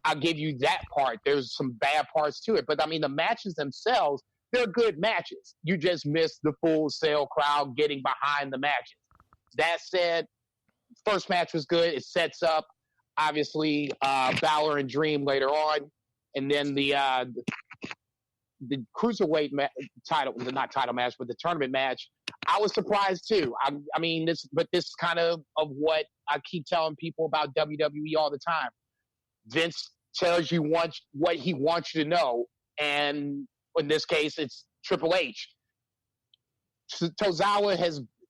I'll give you that part. There's some bad parts to it. But, I mean, the matches themselves, they're good matches. You just miss the Full Sail crowd getting behind the matches. That said, first match was good. It sets up, obviously, Balor and Dream later on. And then the Cruiserweight title, not title match, but the tournament match, I was surprised, too. I mean, this is kind of what I keep telling people about WWE all the time. Vince tells you what he wants you to know. And in this case, it's Triple H. Tozawa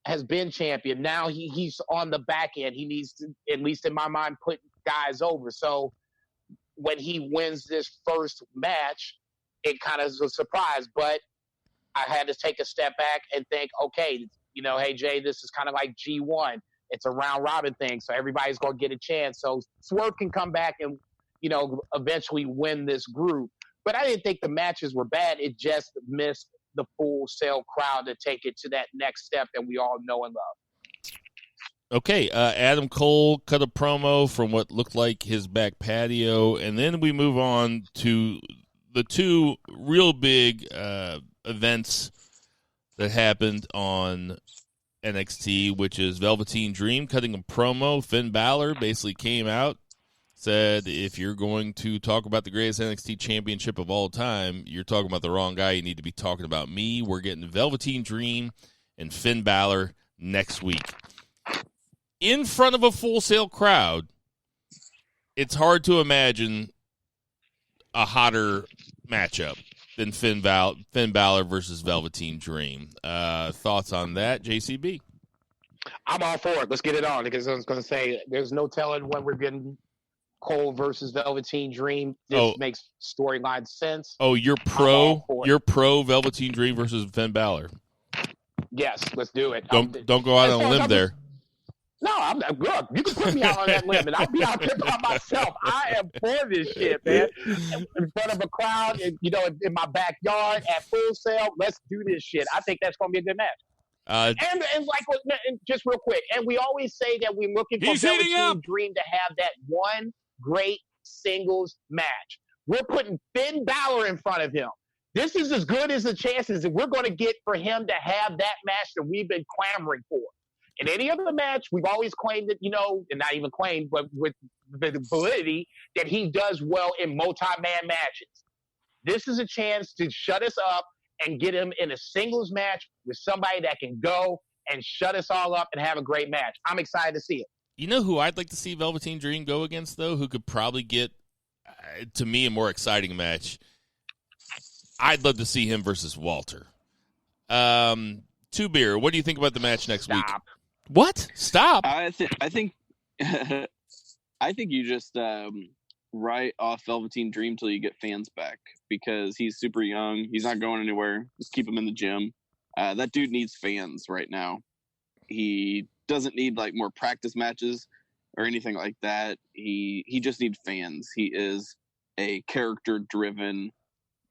has been champion. Now he's on the back end. He needs to, at least in my mind, put guys over. So when he wins this first match, it kind of is a surprise. But I had to take a step back and think, okay, hey, Jay, this is kind of like G1. It's a round robin thing, so everybody's going to get a chance. So Swerve can come back and, eventually win this group. But I didn't think the matches were bad. It just missed the Full Sail crowd to take it to that next step that we all know and love. Okay, Adam Cole cut a promo from what looked like his back patio, and then we move on to the two real big events that happened on NXT, which is Velveteen Dream cutting a promo. Finn Balor basically came out, said, if you're going to talk about the greatest NXT championship of all time, you're talking about the wrong guy. You need to be talking about me. We're getting Velveteen Dream and Finn Balor next week. In front of a Full Sail crowd, it's hard to imagine a hotter matchup than Finn Balor versus Velveteen Dream. Thoughts on that, JCB? I'm all for it. Let's get it on, because I was going to say there's no telling when we're getting Cole versus Velveteen Dream. This makes storyline sense. Oh, you're pro Velveteen Dream versus Finn Balor. Yes, let's do it. Don't go out on a limb there. No, I'm good. You can put me out on that limb, and I'll be out there by myself. I am for this shit, man. In front of a crowd, in my backyard at Full Sail. Let's do this shit. I think that's going to be a good match. And just real quick, and we always say that we're looking for Velveteen Dream to have that one great singles match. We're putting Finn Balor in front of him. This is as good as the chances that we're going to get for him to have that match that we've been clamoring for. In any other match, we've always claimed that, and not even claimed, but with the validity that he does well in multi-man matches. This is a chance to shut us up and get him in a singles match with somebody that can go and shut us all up and have a great match. I'm excited to see it. You know who I'd like to see Velveteen Dream go against, though, who could probably get, to me, a more exciting match? I'd love to see him versus Walter. Two Beer, what do you think about the match next week? What? Stop. I think you just write off Velveteen Dream till you get fans back, because he's super young. He's not going anywhere. Just keep him in the gym. That dude needs fans right now. He doesn't need more practice matches or anything like that. He just needs fans. He is a character-driven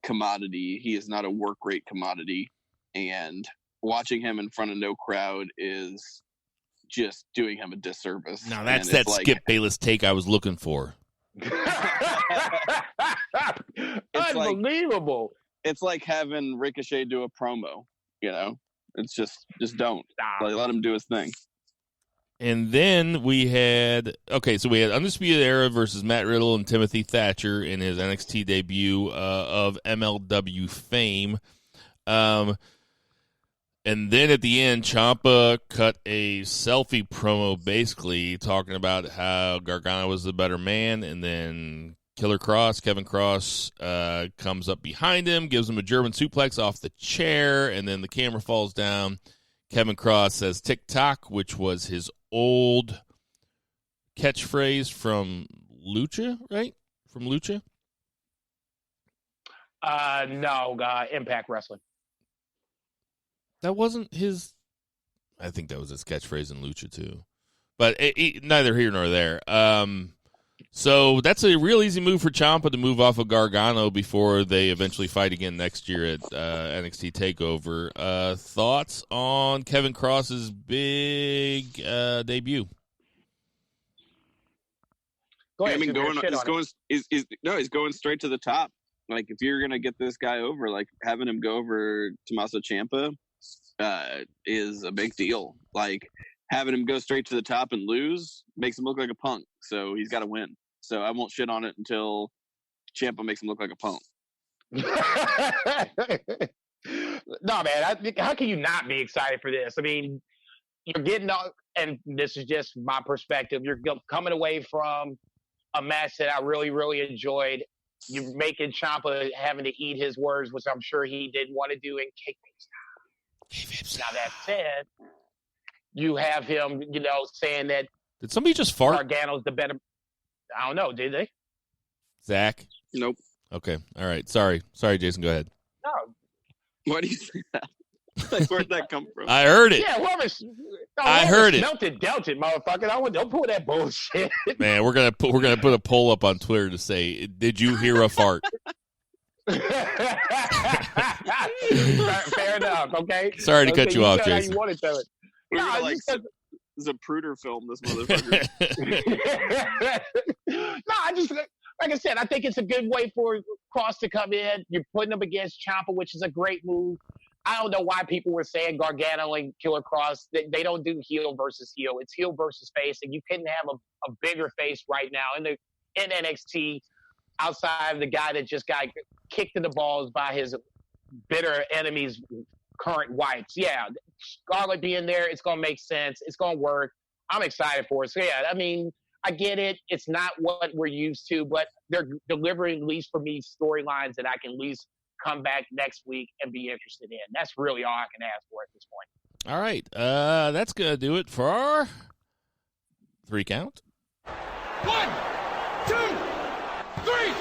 commodity. He is not a work rate commodity. And watching him in front of no crowd is just doing him a disservice. Now that's that Skip Bayless take I was looking for. Unbelievable. It's like having Ricochet do a promo, It's just don't. Let him do his thing. And then we had Undisputed Era versus Matt Riddle and Timothy Thatcher in his NXT debut of MLW fame. And then at the end, Ciampa cut a selfie promo basically talking about how Gargano was the better man, and then Kevin Cross, comes up behind him, gives him a German suplex off the chair, and then the camera falls down. Kevin Cross says "tick-tock," which was his old catchphrase from Lucha, right? From Lucha? No, Impact Wrestling. That wasn't his. I think that was his catchphrase in Lucha too, but neither here nor there. So that's a real easy move for Ciampa to move off of Gargano before they eventually fight again next year at NXT TakeOver. Thoughts on Kevin Cross's big debut? Go ahead, he's going straight to the top. If you're gonna get this guy over, having him go over Tommaso Ciampa is a big deal. Having him go straight to the top and lose makes him look like a punk. So he's got to win. So I won't shit on it until Ciampa makes him look like a punk. No, man. How can you not be excited for this? I mean, you're getting, and this is just my perspective, you're coming away from a match that I really, really enjoyed. You're making Ciampa having to eat his words, which I'm sure he didn't want to do in kayfabe style. Now that said, you have him, saying that. Did somebody just fart? Gargano's the better. I don't know. Did they? Zach? Nope. Okay. All right. Sorry, Jason. Go ahead. No. Why do you say that? Where'd that come from? I heard it. Yeah, I heard it. Dealt it, motherfucker. Don't pull that bullshit. Man, we're gonna put a poll up on Twitter to say, did you hear a fart? Fair enough. Okay. Sorry to cut you off, Jason. You wanted to. Zapruder film this motherfucker. No, I just like I said, I think it's a good way for Cross to come in. You're putting him against Ciampa, which is a great move. I don't know why people were saying Gargano and Killer Cross. They don't do heel versus heel. It's heel versus face, and you couldn't have a bigger face right now in NXT outside of the guy that just got kicked in the balls by his bitter enemies, current wives. Yeah, Scarlett being there, it's going to make sense. It's going to work. I'm excited for it. So, yeah, I mean, I get it. It's not what we're used to, but they're delivering, at least for me, storylines that I can at least come back next week and be interested in. That's really all I can ask for at this point. All right. That's going to do it for our 3 count. 1, 2, 3.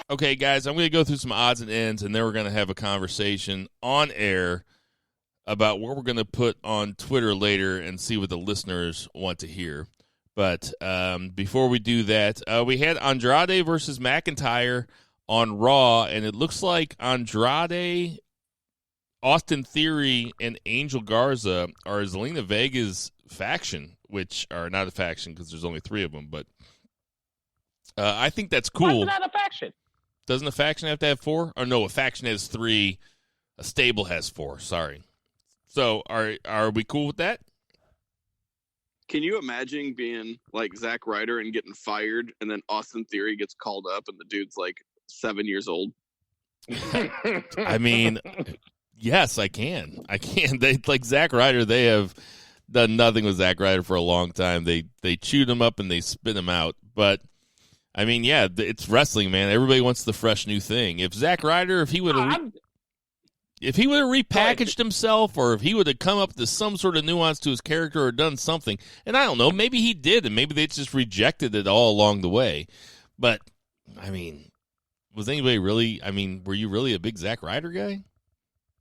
Okay, guys, I'm going to go through some odds and ends, and then we're going to have a conversation on air about what we're going to put on Twitter later and see what the listeners want to hear. But before we do that, we had Andrade versus McIntyre on Raw, and it looks like Andrade, Austin Theory, and Angel Garza are Zelina Vega's faction, which are not a faction because there's only 3 of them, but I think that's cool. Why is it not a faction? Doesn't a faction have to have 4? Or no, a faction has 3. A stable has 4. Sorry. So are we cool with that? Can you imagine being like Zack Ryder and getting fired, and then Austin Theory gets called up, and the dude's like 7 years old? I mean, yes, I can. They like Zack Ryder. They have done nothing with Zack Ryder for a long time. They chewed him up and they spit him out. But I mean, yeah, it's wrestling, man. Everybody wants the fresh new thing. If Zack Ryder, if he would have repackaged himself, or if he would have come up to some sort of nuance to his character or done something, and I don't know, maybe he did, and maybe they just rejected it all along the way. But I mean, was anybody really? I mean, were you really a big Zack Ryder guy,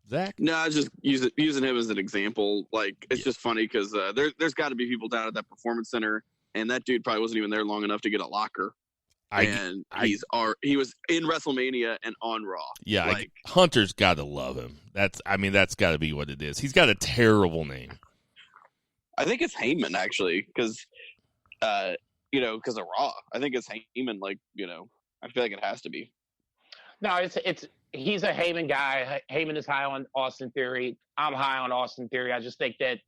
Zach? No, I was just using him as an example. Like, it's just funny because there's got to be people down at that performance center, and that dude probably wasn't even there long enough to get a locker. He was in WrestleMania and on Raw. Yeah, like, Hunter's got to love him. That's got to be what it is. He's got a terrible name. I think it's Heyman, actually, because because of Raw. I think it's Heyman. Like, I feel like it has to be. No, he's a Heyman guy. Heyman is high on Austin Theory. I'm high on Austin Theory. I just think that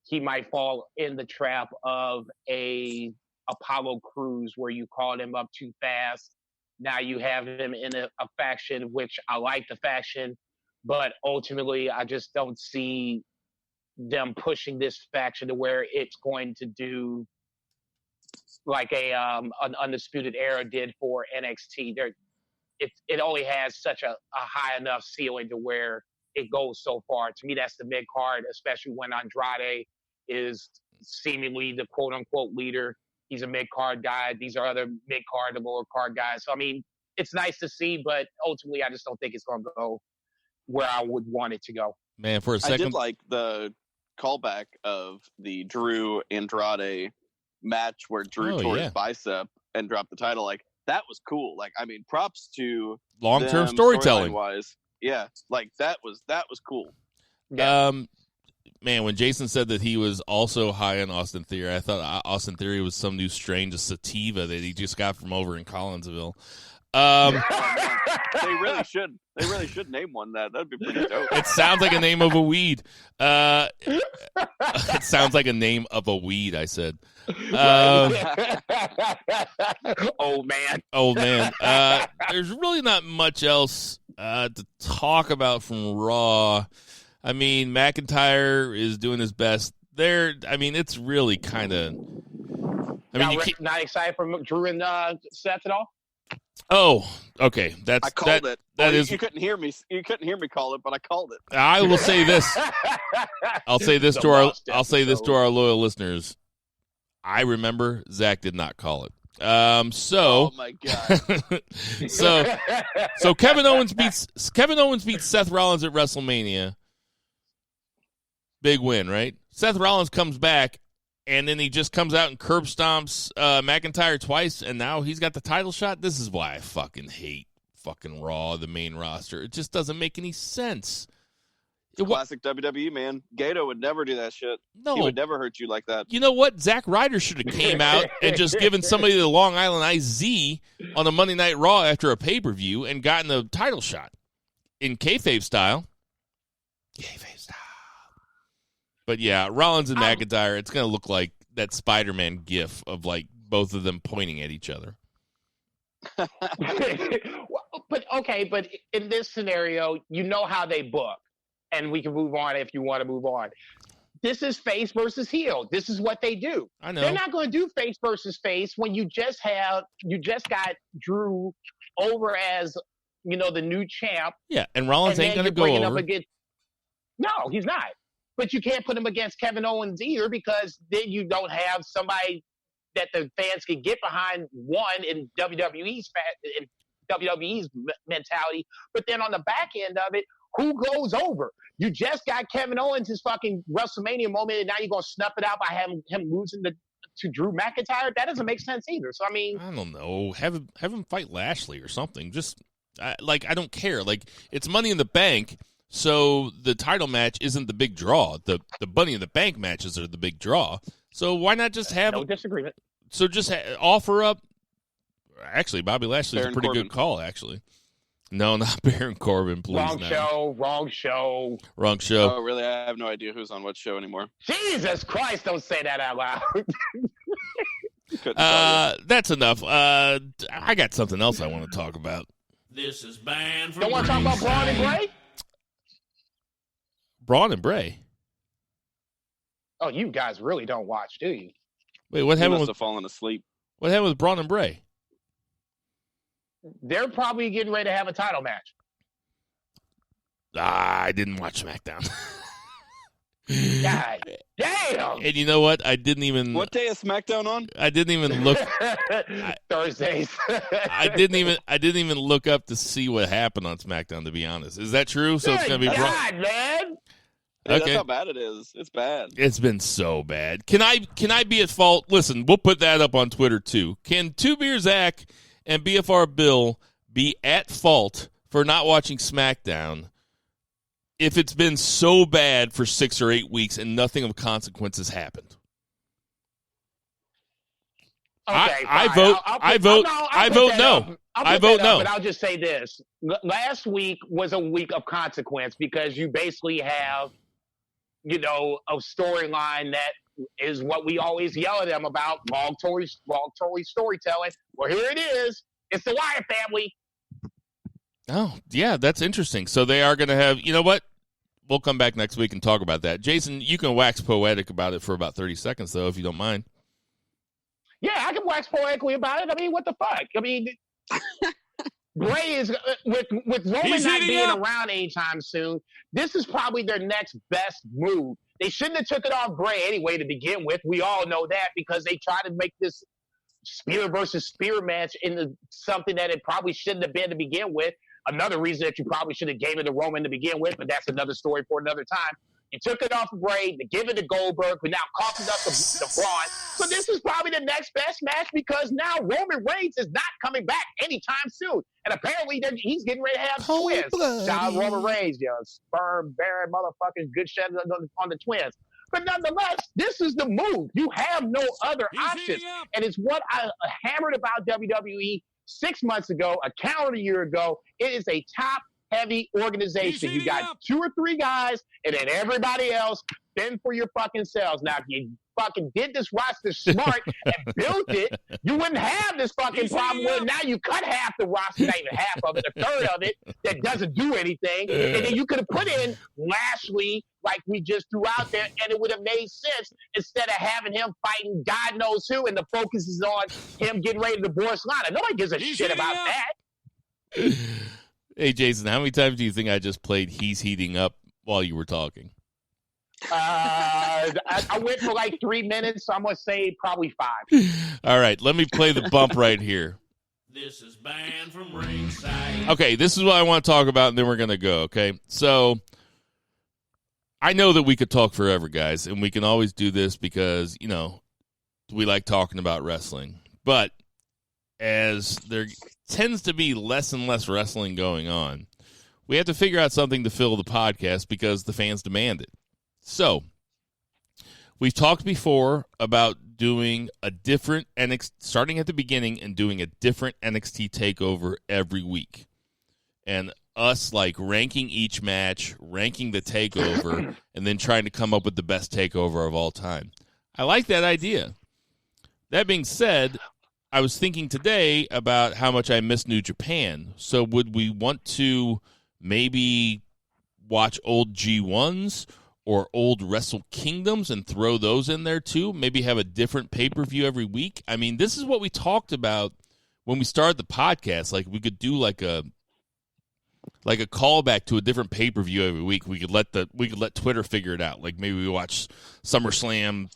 he might fall in the trap of a Apollo Crews where you called him up too fast. Now you have him in a faction, which I like the faction, but ultimately I just don't see them pushing this faction to where it's going to do like an Undisputed Era did for NXT. It only has such a high enough ceiling to where it goes so far. To me, that's the mid card, especially when Andrade is seemingly the quote unquote leader. He's a mid-card guy. These are other mid-card and lower-card guys. So, I mean, it's nice to see, but ultimately I just don't think it's going to go where I would want it to go. Man, for a second. I did like the callback of the Drew Andrade match where Drew tore his bicep and dropped the title. Like, that was cool. Like, I mean, props to long-term storytelling. Wise. Yeah, like, that was cool. Yeah. Man, when Jason said that he was also high on Austin Theory, I thought Austin Theory was some new strain of sativa that he just got from over in Collinsville. They really should. They really should name one that. That'd be pretty dope. It sounds like a name of a weed. It sounds like a name of a weed, I said. Old man. There's really not much else to talk about from Raw. I mean, McIntyre is doing his best there. I mean, it's really kind of. Not excited for Drew and Seth at all. Oh, okay. I called it. That is. You couldn't hear me. You couldn't hear me call it, but I called it. I will say this. I'll say this to our loyal listeners. I remember Zach did not call it. Oh my god. so Kevin Owens beats Seth Rollins at WrestleMania. Big win, right? Seth Rollins comes back, and then he just comes out and curb stomps McIntyre twice, and now he's got the title shot. This is why I fucking hate fucking Raw, the main roster. It just doesn't make any sense. Classic WWE, man. Gato would never do that shit. No. He would never hurt you like that. You know what? Zack Ryder should have came out and just given somebody the Long Island IZ on a Monday Night Raw after a pay-per-view and gotten a title shot in kayfabe style. Kayfabe style. But yeah, Rollins and McIntyre, it's going to look like that Spider-Man gif of like both of them pointing at each other. But in this scenario, you know how they book, and we can move on if you want to move on. This is face versus heel. This is what they do. I know. They're not going to do face versus face when you just got Drew over as, the new champ. Yeah, and Rollins ain't going to go over. No, he's not. But you can't put him against Kevin Owens either, because then you don't have somebody that the fans can get behind, one, in WWE's mentality, but then on the back end of it, who goes over? You just got Kevin Owens' his fucking WrestleMania moment, and now you're going to snuff it out by having him losing to Drew McIntyre? That doesn't make sense either. So, I don't know. Have him fight Lashley or something. Just, I don't care. Like, it's Money in the Bank, so the title match isn't the big draw. The Money in the Bank matches are the big draw. So why not just have... No disagreement. So just offer up... Actually, Bobby Lashley's Baron a pretty Corbin. Good call, actually. No, not Baron Corbin, please. Wrong show. Oh, really? I have no idea who's on what show anymore. Jesus Christ, don't say that out loud. That's enough. I got something else I want to talk about. This is banned from Don't want to talk about Braun and Bray? Braun and Bray? Oh, you guys really don't watch, do you? Wait, what He happened must with have fallen asleep. what happened with Braun and Bray? They're probably getting ready to have a title match. I didn't watch SmackDown. God damn! And you know what? I didn't even. What day is SmackDown on? I didn't even look. Thursdays. I didn't even look up to see what happened on SmackDown. To be honest, is that true? So it's gonna be. God, man. Yeah, Okay. That's how bad it is. It's bad. It's been so bad. Can I be at fault? Listen, we'll put that up on Twitter too. Can Two Beer Zach and BFR Bill be at fault for not watching SmackDown if it's been so bad for 6 or 8 weeks and nothing of consequence has happened? Okay, I fine. vote. I'll vote no. I vote no. But I'll just say this: last week was a week of consequence because you basically have, a storyline that is what we always yell at them about: long story storytelling. Well, here it is. It's the Wyatt family. Oh, yeah, that's interesting. So they are going to have. You know what? We'll come back next week and talk about that. Jason, you can wax poetic about it for about 30 seconds, though, if you don't mind. Yeah, I can wax poetically about it. I mean, what the fuck? I mean, Bray is with Roman not being around anytime soon. This is probably their next best move. They shouldn't have took it off Bray anyway to begin with. We all know that because they tried to make this spear versus spear match into something that it probably shouldn't have been to begin with. Another reason that you probably should have gave it to Roman to begin with, but that's another story for another time. You took it off of Bray to give it to Goldberg, who now coughing up the Braun. So this is probably the next best match because now Roman Reigns is not coming back anytime soon. And apparently he's getting ready to have twins. Shout out Roman Reigns, sperm bearing motherfucking good shit on the twins. But nonetheless, this is the move. You have no other options. And it's what I hammered about WWE 6 months ago, a calendar year ago. It is a top-heavy organization. You got 2 or 3 guys, and then everybody else fend for your fucking selves. Now, if you fucking did this roster smart and built it, you wouldn't have this fucking problem where now you cut half the roster, not even half of it, a third of it that doesn't do anything. And then you could have put in Lashley like we just threw out there, and it would have made sense instead of having him fighting God knows who, and the focus is on him getting ready to divorce Lana. Nobody gives a shit about that. Hey, Jason, how many times do you think I just played He's Heating Up while you were talking? I went for like 3 minutes, so I'm going to say probably 5. All right, let me play the bump right here. This is banned from Ringside. Okay, this is what I want to talk about, and then we're going to go, okay? So I know that we could talk forever, guys, and we can always do this because, we like talking about wrestling. But as there tends to be less and less wrestling going on, we have to figure out something to fill the podcast because the fans demand it. So, we've talked before about doing a different NXT, starting at the beginning and doing a different NXT takeover every week. And us ranking each match, ranking the takeover, and then trying to come up with the best takeover of all time. I like that idea. That being said, I was thinking today about how much I miss New Japan. So would we want to maybe watch old G1s or old Wrestle Kingdoms and throw those in there too? Maybe have a different pay-per-view every week? I mean, this is what we talked about when we started the podcast. We could do a callback to a different pay-per-view every week. We could let Twitter figure it out. Maybe we watch SummerSlam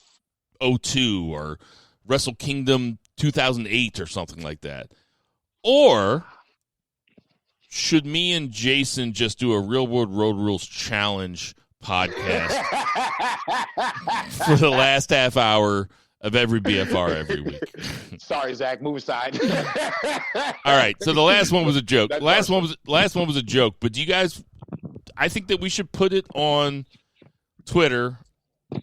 02 or Wrestle Kingdom 2008 or something like that. Or should me and Jason just do a Real World Road Rules Challenge podcast for the last half hour of every BFR every week? Sorry, Zach, move aside. All right, so the last one was a joke. Last one was a joke. But do you guys? I think that we should put it on Twitter.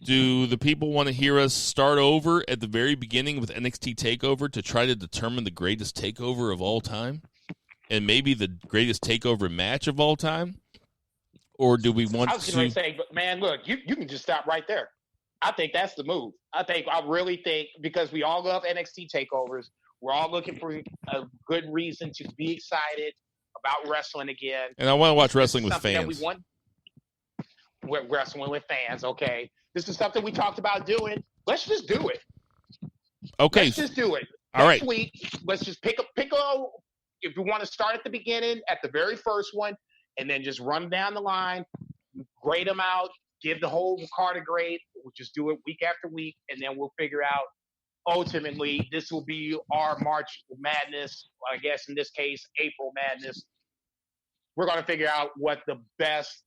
Do the people want to hear us start over at the very beginning with NXT TakeOver to try to determine the greatest takeover of all time, and maybe the greatest takeover match of all time? Or do we want to? I was going to say, but man, look, you can just stop right there. I think that's the move. I really think, because we all love NXT takeovers, we're all looking for a good reason to be excited about wrestling again. And I want to watch wrestling with fans. We want wrestling with fans. Okay, this is something we talked about doing. Let's just do it. Okay, let's just do it. All right. Next week, let's just pick a. If we want to start at the beginning, at the very first one, and then just run down the line, grade them out, give the whole card a grade. We'll just do it week after week, and then we'll figure out, ultimately, this will be our March Madness, I guess in this case, April Madness. We're going to figure out what the best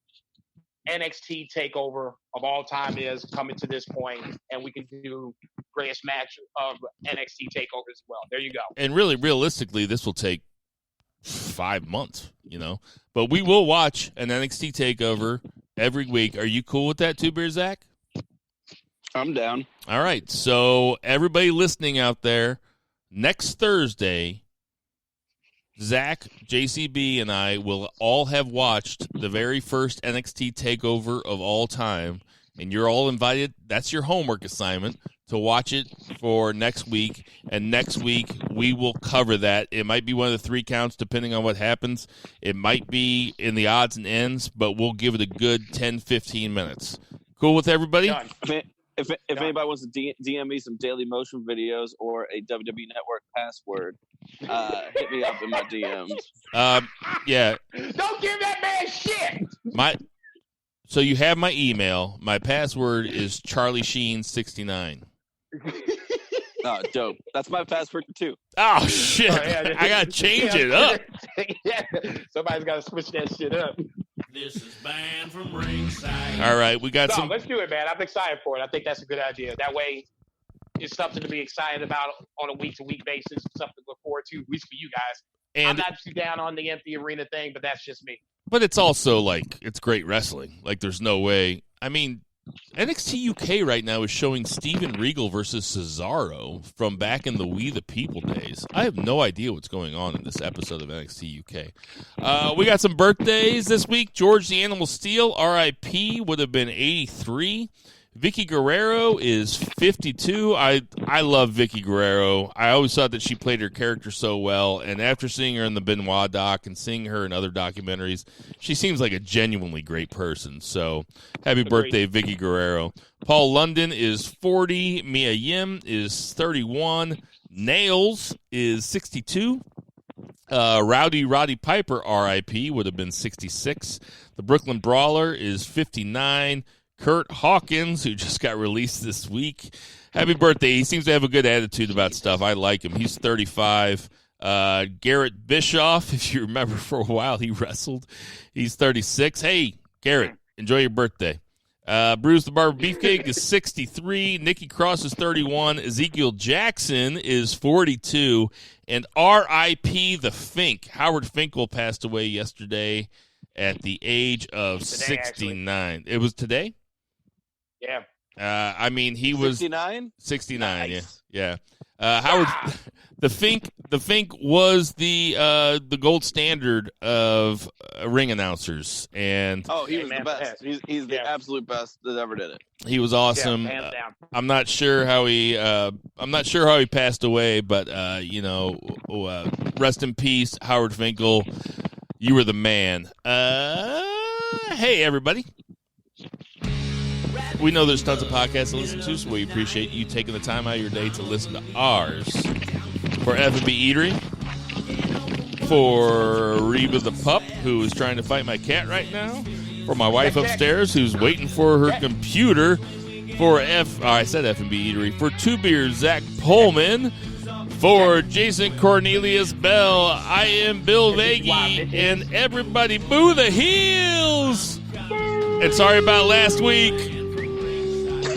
NXT takeover of all time is coming to this point, and we can do greatest match of NXT takeover as well. There you go. And really, realistically, this will take 5 months, But we will watch an NXT takeover every week. Are you cool with that too, Beer Zach? I'm down. All right. So everybody listening out there, next Thursday, Zach, JCB, and I will all have watched the very first NXT takeover of all time, and you're all invited. That's your homework assignment, to watch it for next week, and next week we will cover that. It might be one of the 3 counts depending on what happens. It might be in the odds and ends, but we'll give it a good 10, 15 minutes. Cool with everybody? Done. If anybody wants to DM me some Daily Motion videos or a WWE Network password, hit me up in my DMs. Yeah. Don't give that man shit. So you have my email. My password is CharlieSheen69. Oh, dope. That's my password too. Oh, shit. I got to change it up. Yeah. Somebody's got to switch that shit up. This is Banned from Ringside. All right, we got some. Let's do it, man. I'm excited for it. I think that's a good idea. That way, it's something to be excited about on a week-to-week basis, something to look forward to, at least for you guys. And I'm not too down on the empty arena thing, but that's just me. But it's also it's great wrestling. There's no way. I mean, NXT UK right now is showing Steven Regal versus Cesaro from back in the We the People days. I have no idea what's going on in this episode of NXT UK. We got some birthdays this week. George the Animal Steel, R.I.P., would have been 83. Vicky Guerrero is 52. I love Vicky Guerrero. I always thought that she played her character so well, and after seeing her in the Benoit doc and seeing her in other documentaries, she seems like a genuinely great person. So, happy birthday, Vicky Guerrero. Paul London is 40. Mia Yim is 31. Nails is 62. Roddy Piper, R.I.P., would have been 66. The Brooklyn Brawler is 59. Kurt Hawkins, who just got released this week. Happy birthday. He seems to have a good attitude about stuff. I like him. He's 35. Garrett Bischoff, if you remember, for a while he wrestled. He's 36. Hey, Garrett, enjoy your birthday. Bruce the Barber Beefcake is 63. Nikki Cross is 31. Ezekiel Jackson is 42. And R.I.P. the Fink. Howard Finkel passed away yesterday at the age of Today, 69. Actually. It was today? Yeah. I mean, he was 69. 69. Nice. Yeah. Howard, the Fink was the gold standard of ring announcers, and He was the best. He's the absolute best that ever did it. he was awesome. Yeah, hands down. I'm not sure how he passed away, but rest in peace, Howard Finkel. You were the man. Hey everybody. We know there's tons of podcasts to listen to, so we appreciate you taking the time out of your day to listen to ours. For F&B Eatery, for Reba the pup, who is trying to fight my cat right now, for my wife upstairs, who's waiting for her computer, for I said F&B Eatery, for Two Beers, Zach Pullman, for Jason Cornelius Bell, I am Bill Vagey, and everybody boo the heels! And sorry about last week.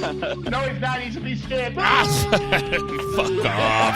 No, he's not. He's be scared. Fuck off.